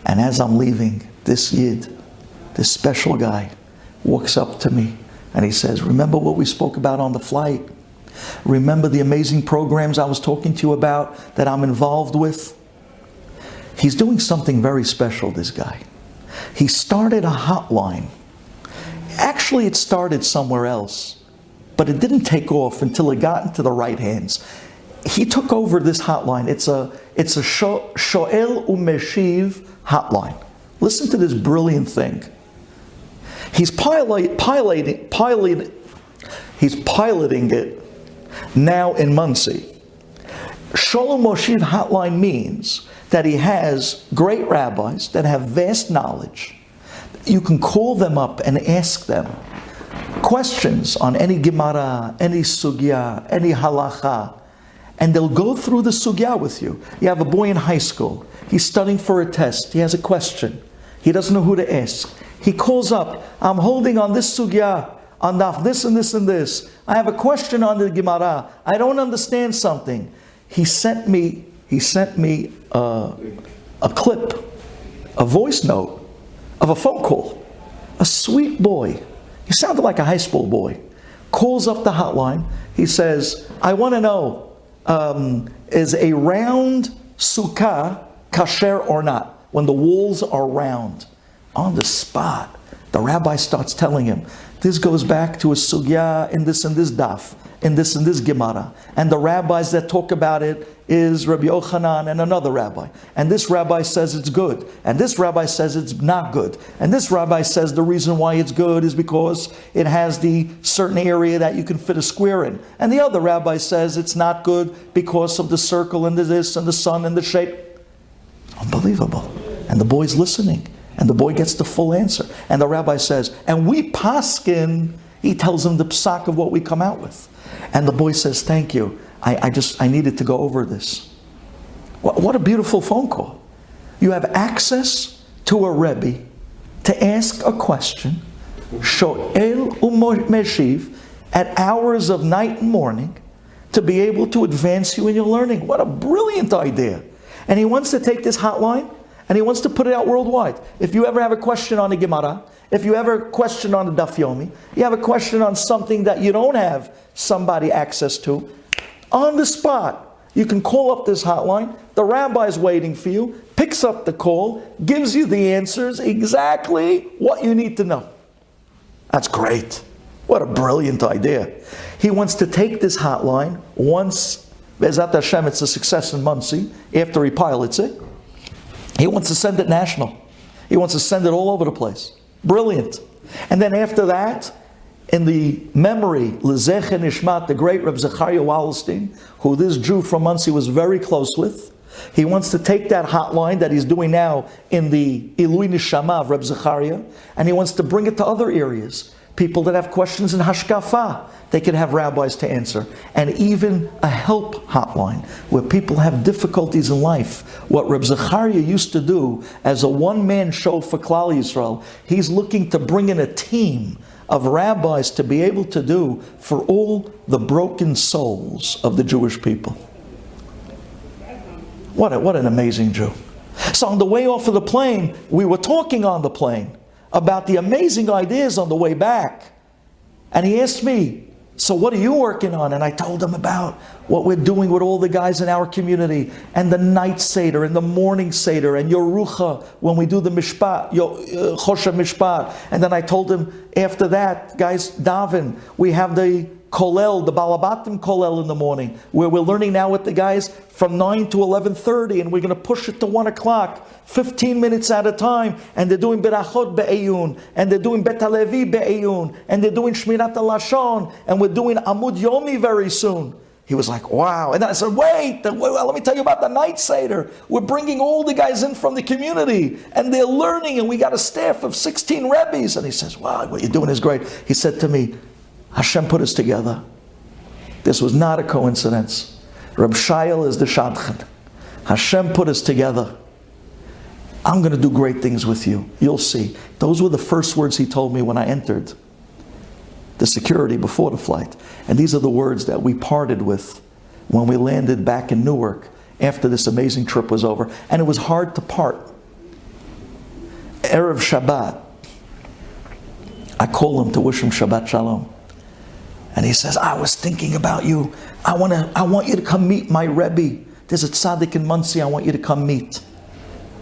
And as I'm leaving, this Yid, this special guy, walks up to me and he says, remember what we spoke about on the flight? Remember the amazing programs I was talking to you about that I'm involved with? He's doing something very special, this guy. He started a hotline. Actually, it started somewhere else, but it didn't take off until it got into the right hands. He took over this hotline. It's a Sho'el Umeshiv hotline. Listen to this brilliant thing. He's piloting it now in Muncie. Sho'el Umeshiv hotline means that he has great rabbis that have vast knowledge. You can call them up and ask them questions on any Gemara, any Sugya, any Halacha, and they'll go through the Sugya with you. You have a boy in high school. He's studying for a test. He has a question. He doesn't know who to ask. He calls up, I'm holding on this Sugya, on this and this and this. I have a question on the Gemara. I don't understand something. He sent me a clip, a voice note of a phone call. A sweet boy. He sounded like a high school boy. Calls up the hotline. He says, I want to know, is a round sukkah kasher or not? When the walls are round. On the spot, the rabbi starts telling him, this goes back to a sugya in this and this daf, in this and this Gemara. And the rabbis that talk about it is Rabbi Yochanan and another rabbi. And this rabbi says it's good. And this rabbi says it's not good. And this rabbi says the reason why it's good is because it has the certain area that you can fit a square in. And the other rabbi says it's not good because of the circle and the this and the sun and the shape. Unbelievable. And the boy's listening. And the boy gets the full answer. And the rabbi says, and we paskin, he tells him the psak of what we come out with. And the boy says, thank you. I needed to go over this. What a beautiful phone call. You have access to a Rebbe to ask a question, Sho'el Umeshiv, at hours of night and morning, to be able to advance you in your learning. What a brilliant idea. And he wants to take this hotline and he wants to put it out worldwide. If you ever have a question on a Gemara, if you ever question on a Daf Yomi, you have a question on something that you don't have somebody access to, on the spot, you can call up this hotline, the rabbi's waiting for you, picks up the call, gives you the answers, exactly what you need to know. That's great. What a brilliant idea. He wants to take this hotline once, Be'ezat Hashem, it's a success in Muncie, after he pilots it. He wants to send it national. He wants to send it all over the place. Brilliant. And then after that, in the memory, L'Zecher Nishmat, the great Reb Zechariah Wallerstein, who this Jew from Muncie was very close with, he wants to take that hotline that he's doing now in the Ilui Nishama of Reb Zechariah, and he wants to bring it to other areas. People that have questions in Hashkafa, they can have rabbis to answer. And even a help hotline, where people have difficulties in life. What Reb Zechariah used to do as a one-man show for Klal Yisrael, he's looking to bring in a team of rabbis to be able to do for all the broken souls of the Jewish people. What an amazing Jew. So on the way off of the plane, we were talking on the plane about the amazing ideas on the way back. And he asked me, so what are you working on? And I told him about what we're doing with all the guys in our community, and the night Seder, and the morning Seder, and Yorucha, when we do the Mishpat, Choshe Mishpat. And then I told him, after that, guys, Davin, we have the Kolel, the Balabatim Kolel in the morning, where we're learning now with the guys from 9 to 11:30, and we're going to push it to 1 o'clock, 15 minutes at a time, and they're doing Berachot Be'eyun, and they're doing Bet HaLevi Be'eyun, and they're doing Shmirat HaLashon, and we're doing Amud Yomi very soon. He was like, wow. And then I said, wait, let me tell you about the night Seder. We're bringing all the guys in from the community, and they're learning, and we got a staff of 16 Rebbes. And he says, wow, what you're doing is great. He said to me, Hashem put us together. This was not a coincidence. Reb Shaya'la is the Shadchan. Hashem put us together. I'm going to do great things with you. You'll see. Those were the first words he told me when I entered the security before the flight. And these are the words that we parted with when we landed back in Newark after this amazing trip was over. And it was hard to part. Erev Shabbat, I call him to wish him Shabbat Shalom. And he says, I was thinking about you. I want you to come meet my Rebbe. There's a tzaddik in Muncie I want you to come meet.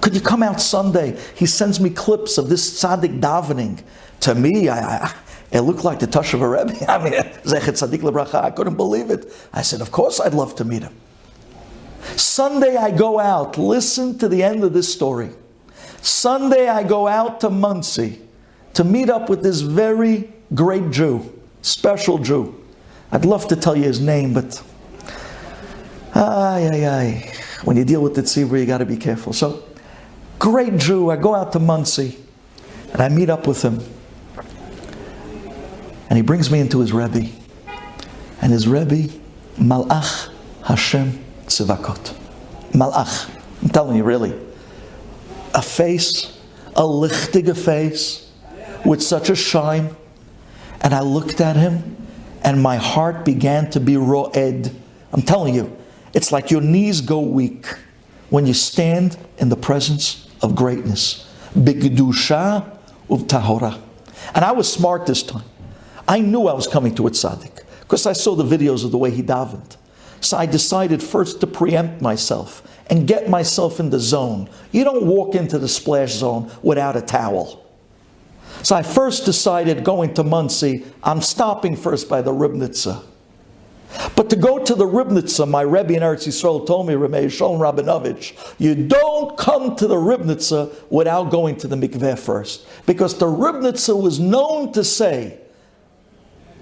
Could you come out Sunday? He sends me clips of this tzaddik davening. To me, it looked like the tush of a Rebbe. I mean, Zechet Tzaddik Lebracha, I couldn't believe it. I said, of course I'd love to meet him. Sunday I go out, listen to the end of this story. Sunday I go out to Muncie to meet up with this very great Jew, special Jew. I'd love to tell you his name, but when you deal with the tzibur, you got to be careful. So, great Jew, I go out to Muncie and I meet up with him. And he brings me into his Rebbe. And his Rebbe, Malach Hashem Tzivakot. Malach. I'm telling you, really. A face, a lichtige face, with such a shine. And I looked at him, and my heart began to be ro'ed. I'm telling you, it's like your knees go weak when you stand in the presence of greatness. B'gedusha uv'tahora. And I was smart this time. I knew I was coming to a tzaddik because I saw the videos of the way he davened. So I decided first to preempt myself and get myself in the zone. You don't walk into the splash zone without a towel. So I first decided going to Muncie, I'm stopping first by the Ribnitza. But to go to the Ribnitza, my Rebbe in Eretz Yisrael told me, Rabbi Shalom Rabinovich, you don't come to the Ribnitza without going to the mikveh first. Because the Ribnitza was known to say,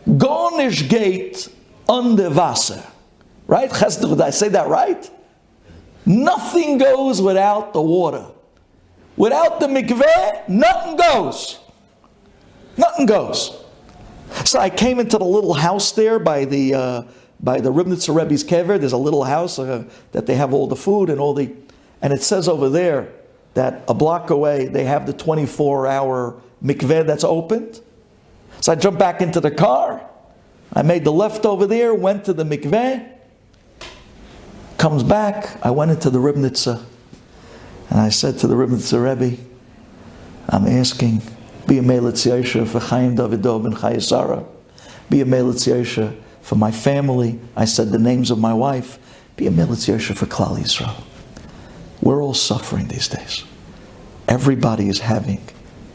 Gornish gate under Wasser. Right? Did I say that right? Nothing goes without the water. Without the mikveh, nothing goes. Nothing goes. So I came into the little house there by the Ribnitzer Rebbe's kever. There's a little house that they have all the food and and it says over there that a block away they have the 24-hour mikveh that's opened. So I jumped back into the car. I made the left over there, went to the mikveh. Comes back, I went into the Ribnitzer. And I said to the Ribnitzer Rebbe, I'm asking, be a Melitz Yesha for Chaim Davido ben Chayesara. Be a Melitz Yesha for my family. I said the names of my wife. Be a Melitz Yesha for Klal Yisrael. We're all suffering these days. Everybody is having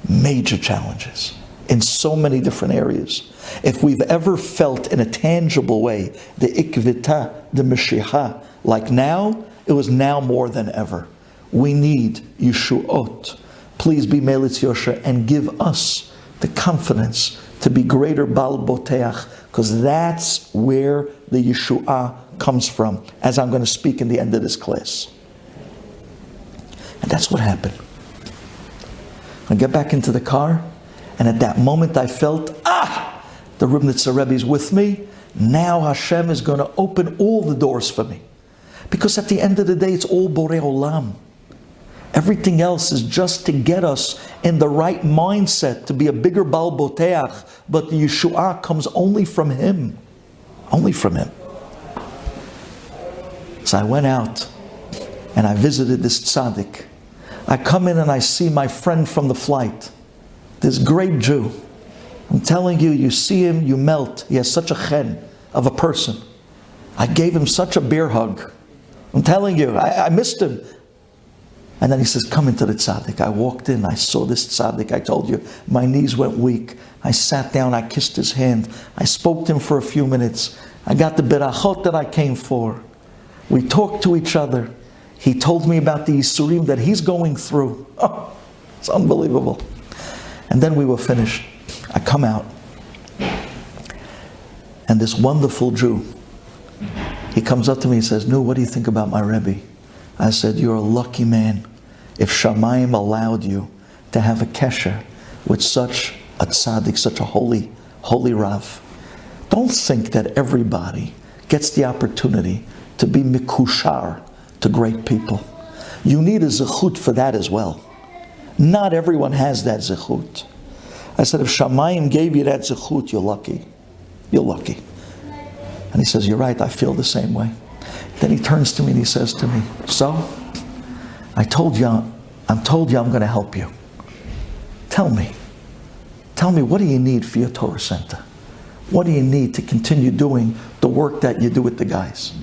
major challenges in so many different areas. If we've ever felt in a tangible way the ikvita, the Mashiach, like now, it was now more than ever. We need Yeshuot. Please be Melitz Yosha and give us the confidence to be greater Bal Boteach, because that's where the Yeshua comes from, as I'm going to speak in the end of this class. And that's what happened. I get back into the car, and at that moment I felt, the Ribnitzer Rebbe is with me. Now Hashem is going to open all the doors for me. Because at the end of the day, it's all Borei Olam. Everything else is just to get us in the right mindset to be a bigger Baal Boteach. But the Yeshua comes only from Him. Only from Him. So I went out and I visited this tzaddik. I come in and I see my friend from the flight. This great Jew. I'm telling you, you see him, you melt. He has such a chen of a person. I gave him such a bear hug. I'm telling you, I missed him. And then he says, come into the tzaddik. I walked in, I saw this tzaddik. I told you, my knees went weak. I sat down, I kissed his hand. I spoke to him for a few minutes. I got the berachot that I came for. We talked to each other. He told me about the Yisurim that he's going through. Oh, it's unbelievable. And then we were finished. I come out. And this wonderful Jew, he comes up to me and says, Nu, what do you think about my Rebbe? I said, you're a lucky man if Shamayim allowed you to have a kesher with such a tzaddik, such a holy Rav. Don't think that everybody gets the opportunity to be mikushar to great people. You need a zechut for that as well. Not everyone has that zechut. I said, if Shamayim gave you that zechut, you're lucky. You're lucky. And he says, you're right, I feel the same way. Then he turns to me and he says to me, so, I'm told you I'm going to help you. tell me, what do you need for your Torah center? What do you need to continue doing the work that you do with the guys?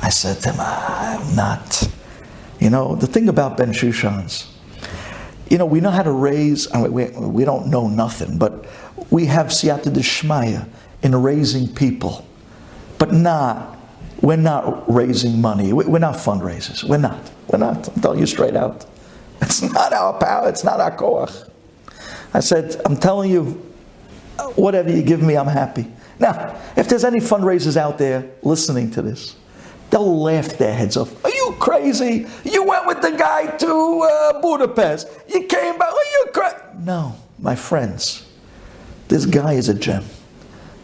I said to him, I'm not. The thing about Bensoussan's, we know how to raise, we don't know nothing, but we have siyata d'shmaya in raising people. But we're not raising money. We're not fundraisers. We're not. I'm telling you straight out. It's not our power, it's not our koach. I said, I'm telling you, whatever you give me, I'm happy. Now, if there's any fundraisers out there listening to this, they'll laugh their heads off. Are you crazy? You went with the guy to Budapest. You came back. Are you crazy? No, my friends, this guy is a gem.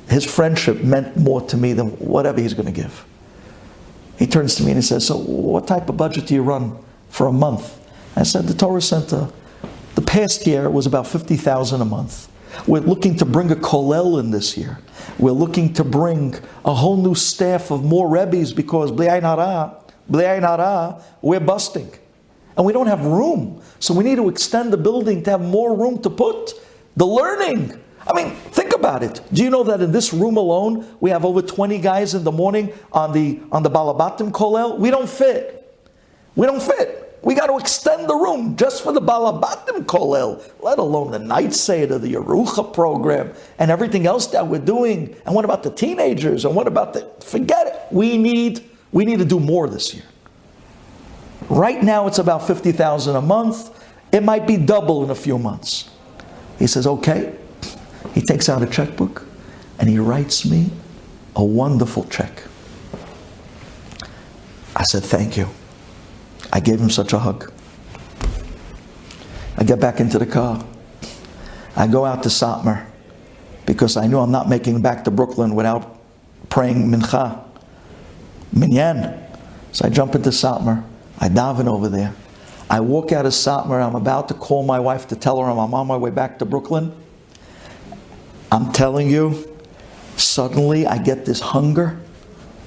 His friendship meant more to me than whatever he's going to give. He turns to me and he says, so what type of budget do you run for a month? I said, the Torah Center, the past year was about $50,000 a month. We're looking to bring a kollel in this year. We're looking to bring a whole new staff of more Rebbes because b'li ayin hara, we're busting. And we don't have room. So we need to extend the building to have more room to put the learning. I mean, think about it. Do you know that in this room alone, we have over 20 guys in the morning on the Balabatim kollel? We don't fit. We got to extend the room just for the Balabatim kollel, let alone the night seder, the Yerucha program, and everything else that we're doing. And what about the teenagers? And what about forget it. We need to do more this year. Right now it's about $50,000 a month. It might be double in a few months. He says, okay. He takes out a checkbook and he writes me a wonderful check. I said, thank you. I gave him such a hug. I get back into the car. I go out to Satmar because I knew I'm not making it back to Brooklyn without praying mincha, minyan. So I jump into Satmar. I daven over there. I walk out of Satmar. I'm about to call my wife to tell her I'm on my way back to Brooklyn. I'm telling you, suddenly I get this hunger,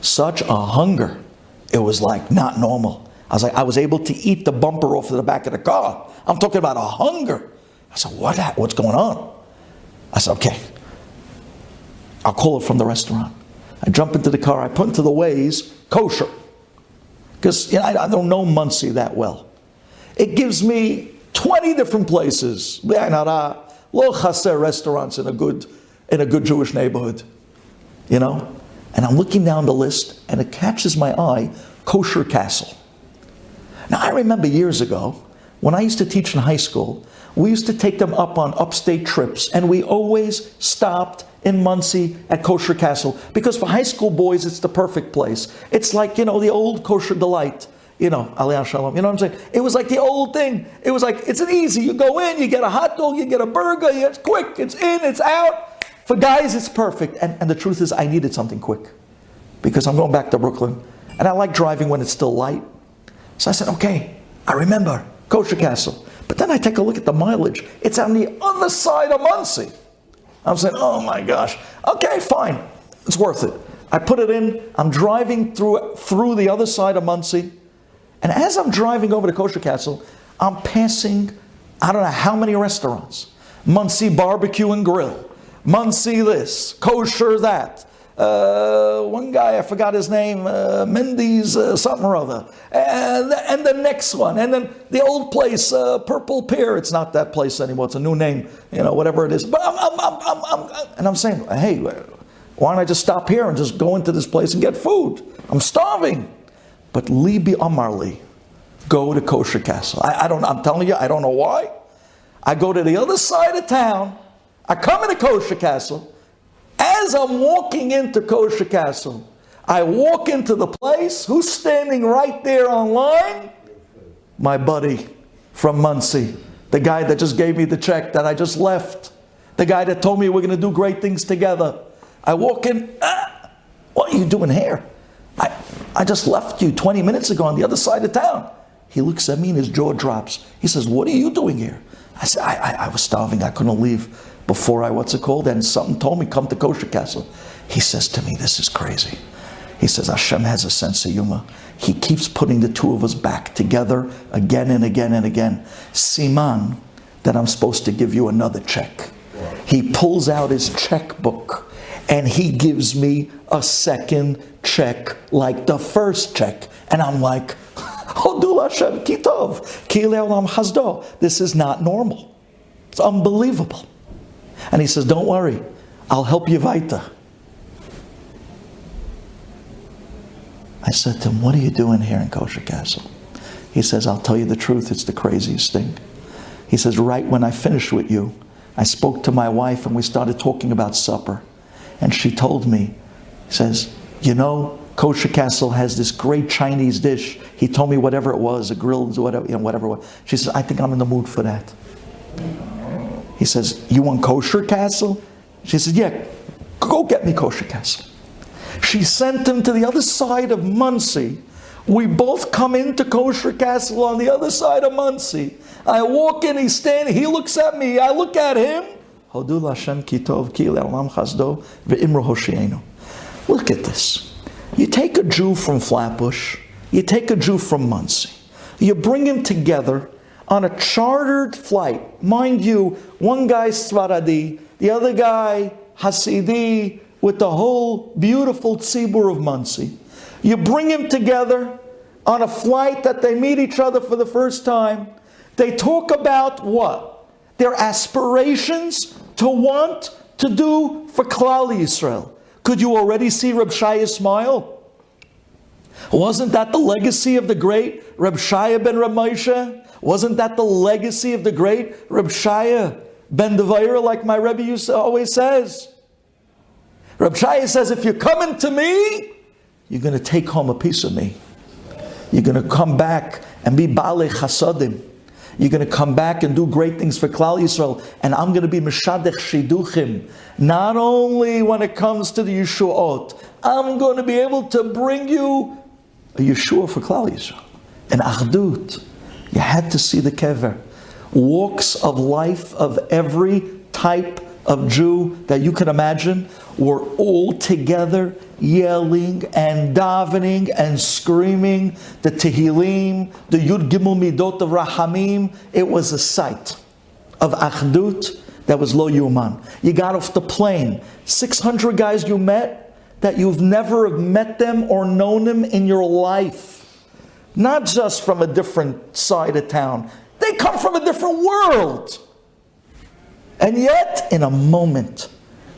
such a hunger. It was like not normal. I was able to eat the bumper off of the back of the car. I'm talking about a hunger. I said, what's going on? I said, okay, I'll call it from the restaurant. I jump into the car, I put into the Waze, kosher. Because I don't know Monsey that well. It gives me 20 different places. Lo chaser restaurants in a good Jewish neighborhood, And I'm looking down the list, and it catches my eye, Kosher Castle. Now I remember years ago, when I used to teach in high school, we used to take them up on upstate trips, and we always stopped in Monsey at Kosher Castle, because for high school boys, it's the perfect place. It's like, the old Kosher Delight. Aliyah Shalom, you know what I'm saying? It was like the old thing. It was like, it's an easy, you go in, you get a hot dog, you get a burger, it's quick, it's in, it's out. For guys, it's perfect. And the truth is, I needed something quick because I'm going back to Brooklyn and I like driving when it's still light. So I said, okay, I remember Kosher Castle. But then I take a look at the mileage. It's on the other side of Monsey. I'm saying, oh my gosh. Okay, fine. It's worth it. I put it in. I'm driving through the other side of Monsey. And as I'm driving over to Kosher Castle, I'm passing, I don't know how many restaurants. Monsey Barbecue and Grill. Monsey this. Kosher that. One guy, I forgot his name, Mendy's something or other. And the next one. And then the old place, Purple Pear. It's not that place anymore. It's a new name, whatever it is. But I'm saying, hey, why don't I just stop here and just go into this place and get food? I'm starving. But Libi Amarli, go to Kosher Castle. I'm telling you, I don't know why. I go to the other side of town. I come into Kosher Castle. As I'm walking into Kosher Castle, I walk into the place. Who's standing right there online? My buddy from Monsey. The guy that just gave me the check that I just left. The guy that told me we're going to do great things together. I walk in. What are you doing here? I just left you 20 minutes ago on the other side of town. He looks at me and his jaw drops. He says, what are you doing here? I said, I was starving. I couldn't leave before and something told me, come to Kosher Castle. He says to me, this is crazy. He says, Hashem has a sense of humor. He keeps putting the two of us back together again and again and again. Siman, that I'm supposed to give you another check. He pulls out his checkbook and he gives me a second check like the first check. And I'm like, this is not normal. It's unbelievable. And he says, don't worry, I'll help you weiter. I said to him, what are you doing here in Kosher Castle? He says, I'll tell you the truth, it's the craziest thing. He says, right when I finished with you, I spoke to my wife and we started talking about supper. And she told me, says, you know, Kosher Castle has this great Chinese dish. He told me whatever it was, a grilled, whatever, whatever it was. She says, I think I'm in the mood for that. He says, you want Kosher Castle? She says, yeah, go get me Kosher Castle. She sent him to the other side of Muncie. We both come into Kosher Castle on the other side of Muncie. I walk in, he's standing, he looks at me, I look at him. Look at this. You take a Jew from Flatbush, you take a Jew from Muncie, you bring him together on a chartered flight. Mind you, one guy Svaradi, the other guy Hasidi, with the whole beautiful tzibur of Muncie. You bring him together on a flight that they meet each other for the first time. They talk about what? Their aspirations to want to do for Klal Yisrael. Could you already see Reb Shaya smile? Wasn't that the legacy of the great Reb Shaya ben Reb Moshe? Wasn't that the legacy of the great Reb Shaya ben Devaira, like my Rebbe always says? Reb Shaya says, if you're coming to me, you're going to take home a piece of me. You're going to come back and be Baalei Chasadim. You're going to come back and do great things for Klal Yisrael. And I'm going to be Meshadech Shiduchim. Not only when it comes to the Yeshuot, I'm going to be able to bring you a Yeshua for Klal Yisrael. An Achdut. You had to see the kever. Walks of life of every type of Jew that you can imagine were all together yelling and davening and screaming the Tehillim, the Yud Gimel Midot of Rahamim. It was a sight of Achdut that was lo yuman. You got off the plane, 600 guys you met that you've never met them or known them in your life. Not just from a different side of town. They come from a different world. And yet, in a moment,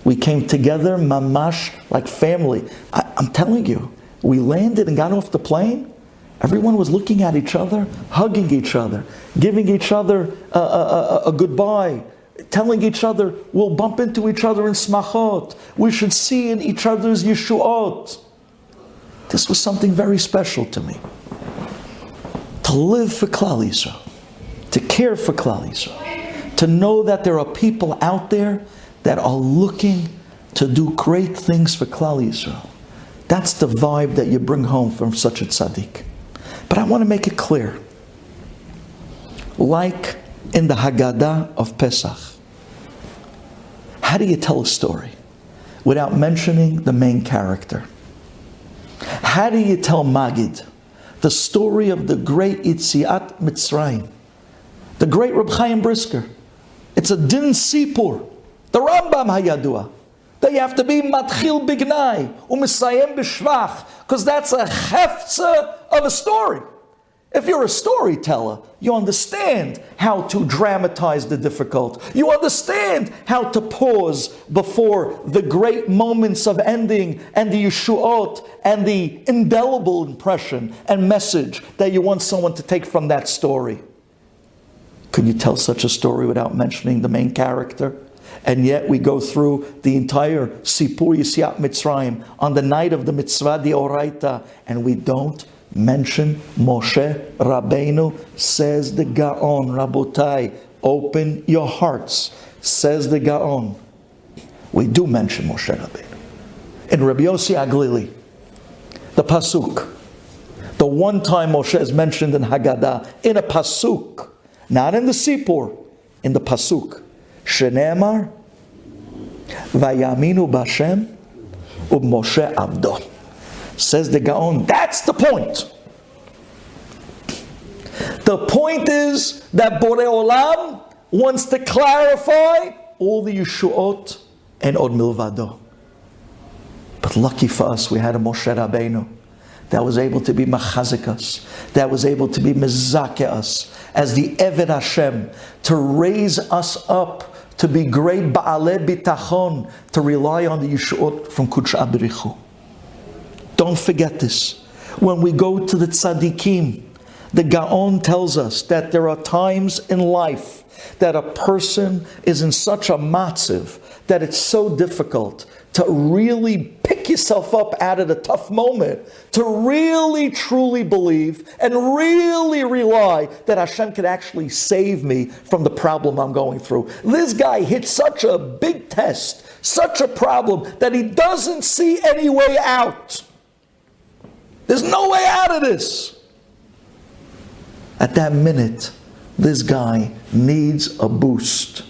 we came together, mamash, like family. I'm telling you, we landed and got off the plane. Everyone was looking at each other, hugging each other, giving each other a goodbye, telling each other, we'll bump into each other in smachot. We should see in each other's yeshuot. This was something very special to me. To live for Klal Yisrael, to care for Klal Yisrael. To know that there are people out there that are looking to do great things for Klal Yisrael. That's the vibe that you bring home from such a tzaddik. But I want to make it clear. Like in the Haggadah of Pesach, how do you tell a story without mentioning the main character? How do you tell Magid, the story of the great Yitziat Mitzrayim, the great Reb Chaim Brisker? It's a din sipur. The Rambam hayadua. That you have to be matchil bignai, u'misayem b'shvach, because that's a hefza of a story. If you're a storyteller, you understand how to dramatize the difficult. You understand how to pause before the great moments of ending and the yeshuot and the indelible impression and message that you want someone to take from that story. Could you tell such a story without mentioning the main character? And yet we go through the entire Sipur Yitziat Mitzrayim on the night of the Mitzvah D'Oraita, and we don't mention Moshe Rabbeinu. Says the Gaon, Rabotai, open your hearts. Says the Gaon. We do mention Moshe Rabbeinu. In Rabbi Yossi Aglili, the Pasuk, the one time Moshe is mentioned in Haggadah, in a Pasuk, not in the Sipur, in the Pasuk. Shenemar, Vayaminu Bashem, Moshe Avdo. Says the Gaon, that's the point. The point is that Borei Olam wants to clarify all the Yeshuot and Od Milvado. But lucky for us, we had a Moshe Rabbeinu that was able to be machazik us, that was able to be mezake us as the Eved Hashem, to raise us up to be great Ba'alei Bitachon, to rely on the Yeshuot from Kudsha B'richu. Don't forget this. When we go to the tzaddikim, the Gaon tells us that there are times in life that a person is in such a matziv that it's so difficult to really pick yourself up out of the tough moment, to really truly believe and really rely that Hashem could actually save me from the problem I'm going through. This guy hit such a big test, such a problem, that he doesn't see any way out. There's no way out of this. At that minute, this guy needs a boost.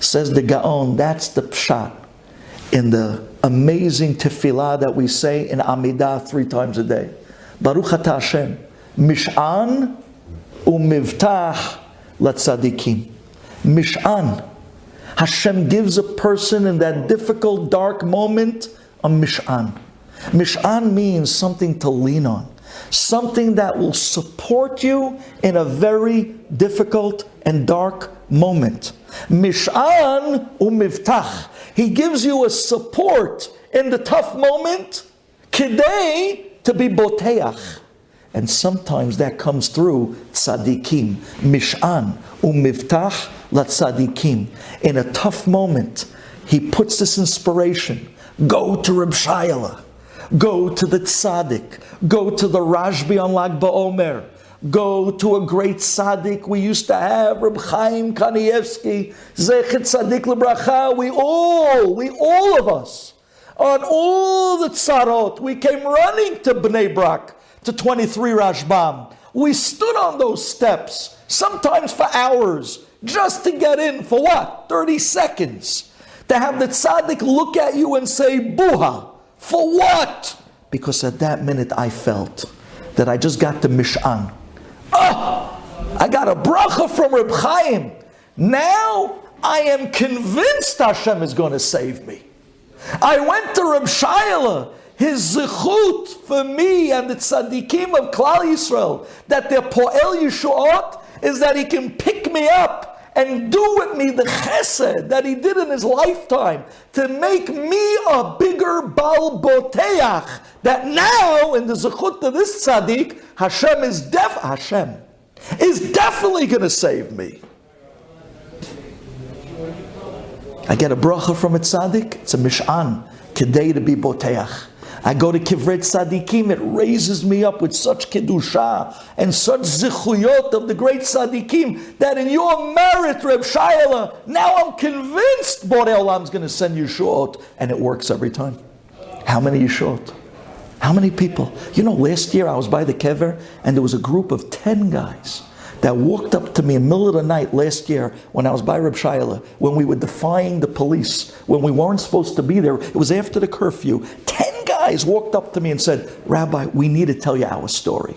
Says the Gaon, that's the pshat in the amazing tefillah that we say in Amidah 3 times a day. Baruch Ata Hashem, Mish'an u'mivtach latzadikim. Mish'an. Hashem gives a person in that difficult, dark moment a mish'an. Mish'an means something to lean on. Something that will support you in a very difficult and dark moment. Mish'an u'mivtach. He gives you a support in the tough moment, kidei, to be boteach. And sometimes that comes through tzadikim. Mish'an u'mivtach latzadikim. In a tough moment, he puts this inspiration. Go to Reb Shaya'la. Go to the tzaddik. Go to the Rashbi on Lag BaOmer. Go to a great tzaddik. We used to have Reb Chaim Kanievsky, Zechet Tzaddik Lebracha. We all of us, on all the tzarot, we came running to Bnei Brak, to 23 Rashbam. We stood on those steps, sometimes for hours, just to get in, for what? 30 seconds. To have the tzaddik look at you and say, Buha. For what? Because at that minute I felt that I just got the Mish'an. Oh, I got a bracha from Reb Chaim. Now I am convinced Hashem is going to save me. I went to Reb Shaya'la, his zichut for me and the tzaddikim of Klal Yisrael, that their po'el yeshuot is that he can pick me up and do with me the chesed that he did in his lifetime to make me a bigger Baal Boteach, that now in the zechut of this tzaddik, Hashem is definitely going to save me. I get a bracha from a tzaddik, it's a mish'an, kedei to be boteach. I go to Kivrei Tzadikim, it raises me up with such kedusha and such zichuyot of the great tzadikim that in your merit, Reb Shaya'la, now I'm convinced Borei Olam is going to send Yeshuot, and it works every time. How many Yeshuot? How many people? You know, last year I was by the kever and there was a group of 10 guys that walked up to me in the middle of the night last year when I was by Reb Shaya'la, when we were defying the police, when we weren't supposed to be there. It was after the curfew. 10 guys walked up to me and said, Rabbi, we need to tell you our story.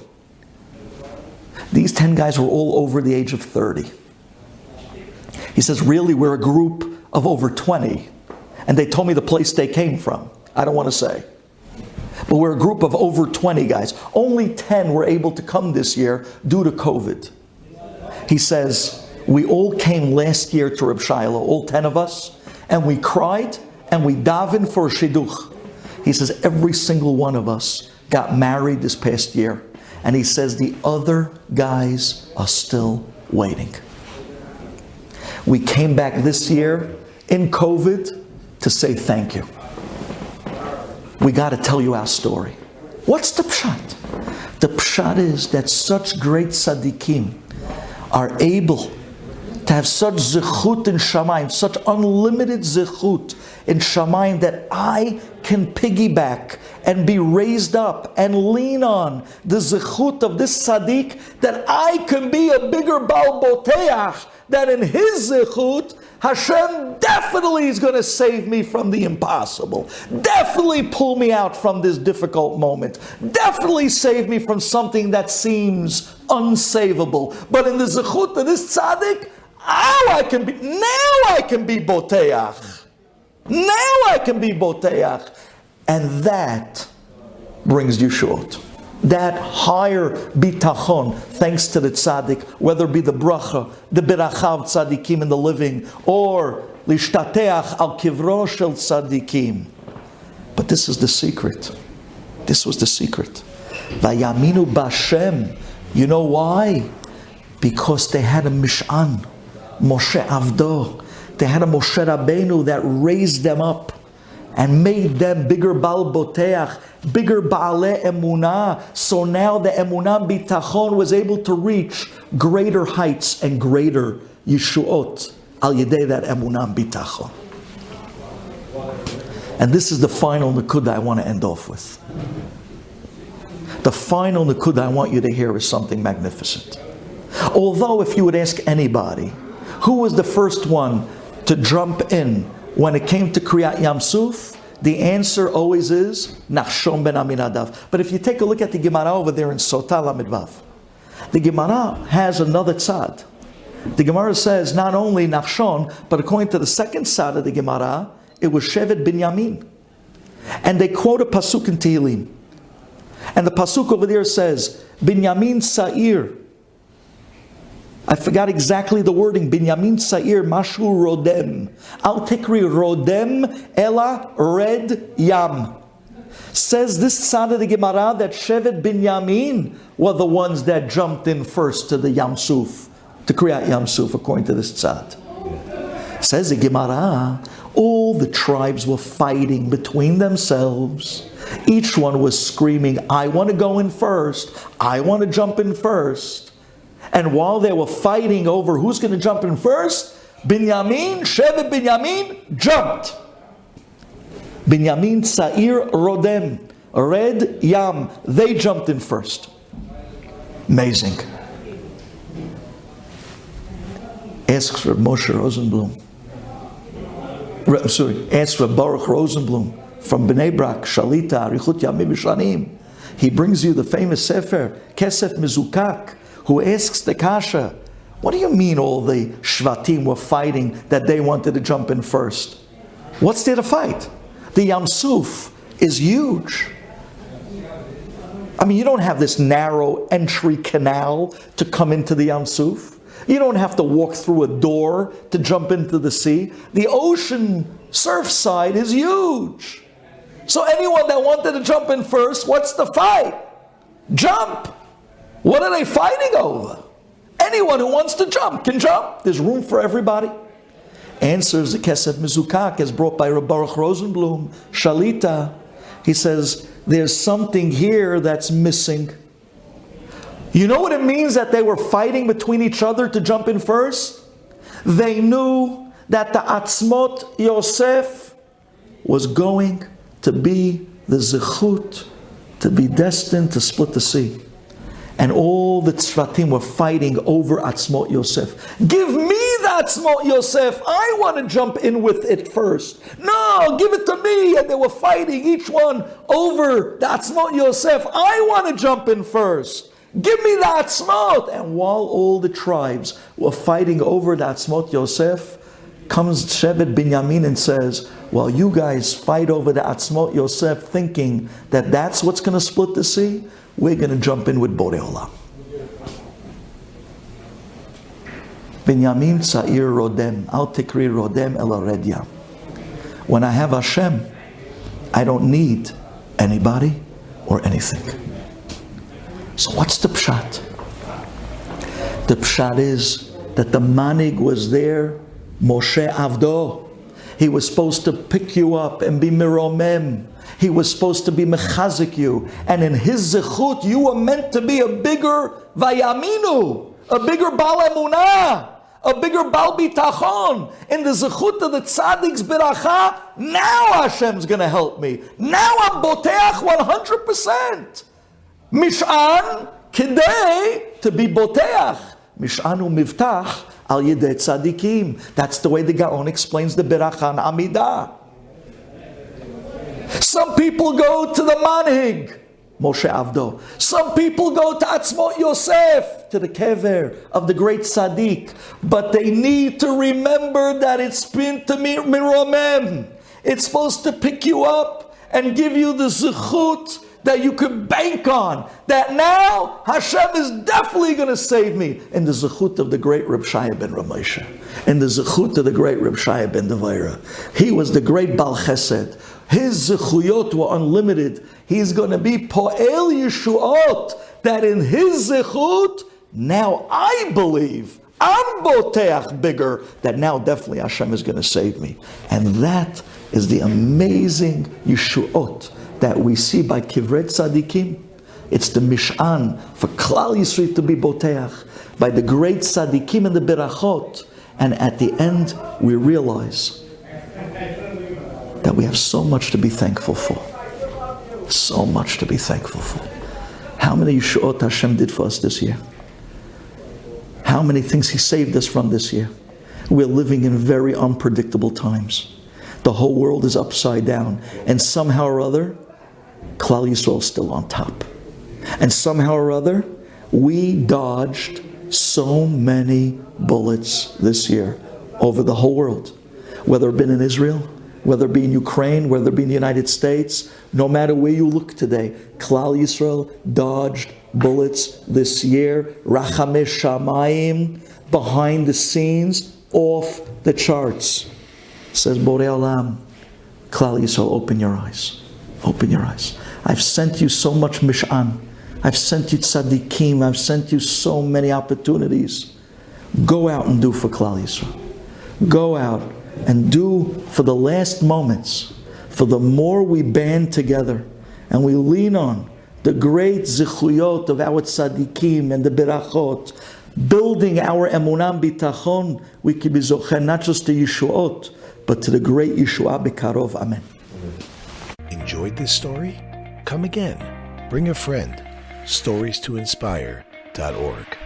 These 10 guys were all over the age of 30. He says, really, we're a group of over 20. And they told me the place they came from. I don't want to say. But we're a group of over 20 guys. Only 10 were able to come this year due to COVID. He says, we all came last year to Reb Shaya'la, all 10 of us, and we cried and we davened for a shidduch. He says, every single one of us got married this past year. And he says, the other guys are still waiting. We came back this year in COVID to say thank you. We got to tell you our story. What's the pshat? The pshat is that such great tzaddikim are able to have such zechut in Shamayim, such unlimited zechut in Shamayim, that I can piggyback and be raised up and lean on the zechut of this tzaddik, that I can be a bigger Baal Boteach, that in his zechut, Hashem definitely is going to save me from the impossible. Definitely pull me out from this difficult moment. Definitely save me from something that seems unsavable. But in the zechut of this tzaddik, I can be boteach. Now I can be boteach. And that brings Yeshuot. That higher bitachon, thanks to the tzaddik, whether it be the bracha, the beracha of tzaddikim in the living, or lishtateach al kivro shel tzaddikim. But this is the secret. This was the secret. Vayaminu b'Hashem. You know why? Because they had a Mish'an, Moshe Avdo. They had a Moshe Rabbeinu that raised them up and made them bigger Baal Boteach, bigger Baalei Emunah. So now the Emunah Bitachon was able to reach greater heights and greater Yeshuot al Yedei that Emunah Bitachon. And this is the final Nakuda I want to end off with. The final Nakuda I want you to hear is something magnificent. Although if you would ask anybody, who was the first one to jump in when it came to Kriyat Yam Suf, the answer always is Nachshon ben Aminadav. But if you take a look at the Gemara over there in Sotah Lamed Vav, the Gemara has another tzad. The Gemara says not only Nachshon, but according to the second tzad of the Gemara, it was Shevet Binyamin. And they quote a pasuk in Tehillim. And the pasuk over there says, Binyamin Sa'ir. I forgot exactly the wording. Binyamin Sa'ir Mashu Rodem. Al Tikri Rodem Ela Red Yam. Says this tzad of the Gemara that Shevet Binyamin were the ones that jumped in first to the Yam Suf, to Kriyat Yam Suf, according to this tzad. Says the Gemara, all the tribes were fighting between themselves. Each one was screaming, I want to go in first. I want to jump in first. And while they were fighting over who's going to jump in first, Binyamin, Shevet Binyamin, jumped. Binyamin Sa'ir Rodem, Red Yam, they jumped in first. Amazing. Ask for Moshe Rosenblum. Ask for Baruch Rosenblum from Bnei Brak, Shalita, Arichut Yamim Shanim. He brings you the famous Sefer, Kesef Mezukak, who asks the Kasha, what do you mean all the Shvatim were fighting that they wanted to jump in first? What's there to fight? The Yam Suf is huge. I mean, you don't have this narrow entry canal to come into the Yam Suf. You don't have to walk through a door to jump into the sea. The ocean surf side is huge. So anyone that wanted to jump in first, what's the fight? Jump. What are they fighting over? Anyone who wants to jump can jump. There's room for everybody. Answers the Kesef Mezukak as brought by Rabbi Baruch Rosenblum, Shalita. He says, there's something here that's missing. You know what it means that they were fighting between each other to jump in first? They knew that the Atzmot Yosef was going to be the Zechut, to be destined to split the sea. And all the Tzvatim were fighting over Atzmot Yosef. Give me the Atzmot Yosef. I want to jump in with it first. No, give it to me. And they were fighting each one over the Atzmot Yosef. I want to jump in first. Give me the Atzmot. And while all the tribes were fighting over the Atzmot Yosef, comes Shevet Binyamin and says, while you guys fight over the Atzmot Yosef thinking that that's what's going to split the sea, we're going to jump in with Borei Olam. Binyamin Sa'ir Rodem, Al Tikri Rodem El Aredia. When I have Hashem, I don't need anybody or anything. So what's the pshat? The pshat is that the manig was there, Moshe Avdo. He was supposed to pick you up and be miromem. He was supposed to be mechazik you. And in his zechut, you were meant to be a bigger vayaminu, a bigger bal emunah, a bigger bal bitachon. In the zechut of the tzaddik's beracha, now Hashem's going to help me. Now I'm boteach 100%. Mish'an kidei, to be boteach. Mish'an u'mivtach al yedei tzadikim. That's the way the Gaon explains the beracha and amidah. Some people go to the manhig Moshe Avdo. Some people go to Atzmot Yosef, to the kever of the great tzaddik, but they need to remember that it's been to miromem. It's supposed to pick you up and give you the zechut that you can bank on, that now Hashem is definitely going to save me. In the zechut of the great Reb Shaya ben Ramosha, in the zechut of the great Reb Shaya ben Devaira. He was the great Bal Chesed. His zechuyot were unlimited. He's going to be Po'el Yeshuot, that in his zechut, now I believe, I'm boteach bigger, that now definitely Hashem is going to save me. And that is the amazing Yeshuot that we see by Kivrei Tzadikim. It's the Mish'an for Klal Yisrael to be boteach by the great Tzadikim and the Berachot. And at the end, we realize that we have so much to be thankful for. So much to be thankful for. How many Yeshuot Hashem did for us this year? How many things He saved us from this year? We're living in very unpredictable times. The whole world is upside down. And somehow or other, Klal Yisrael is still on top. And somehow or other, we dodged so many bullets this year over the whole world. Whether it be in Israel, whether it be in Ukraine, whether it be in the United States, no matter where you look today, Klal Yisrael dodged bullets this year. Rachamei Shamayim, behind the scenes, off the charts. Says Borei Olam, Klal Yisrael, open your eyes. Open your eyes. I've sent you so much Mish'an. I've sent you tzaddikim. I've sent you so many opportunities. Go out and do for Klal Yisrael. Go out and do for the last moments. For the more we band together and we lean on the great zichuyot of our tzaddikim and the berachot, building our emunah bitachon, we can be zocher not just to Yeshuot, but to the great Yeshua Bekarov. Amen. Enjoyed this story? Come again. Bring a friend. StoriesToInspire.org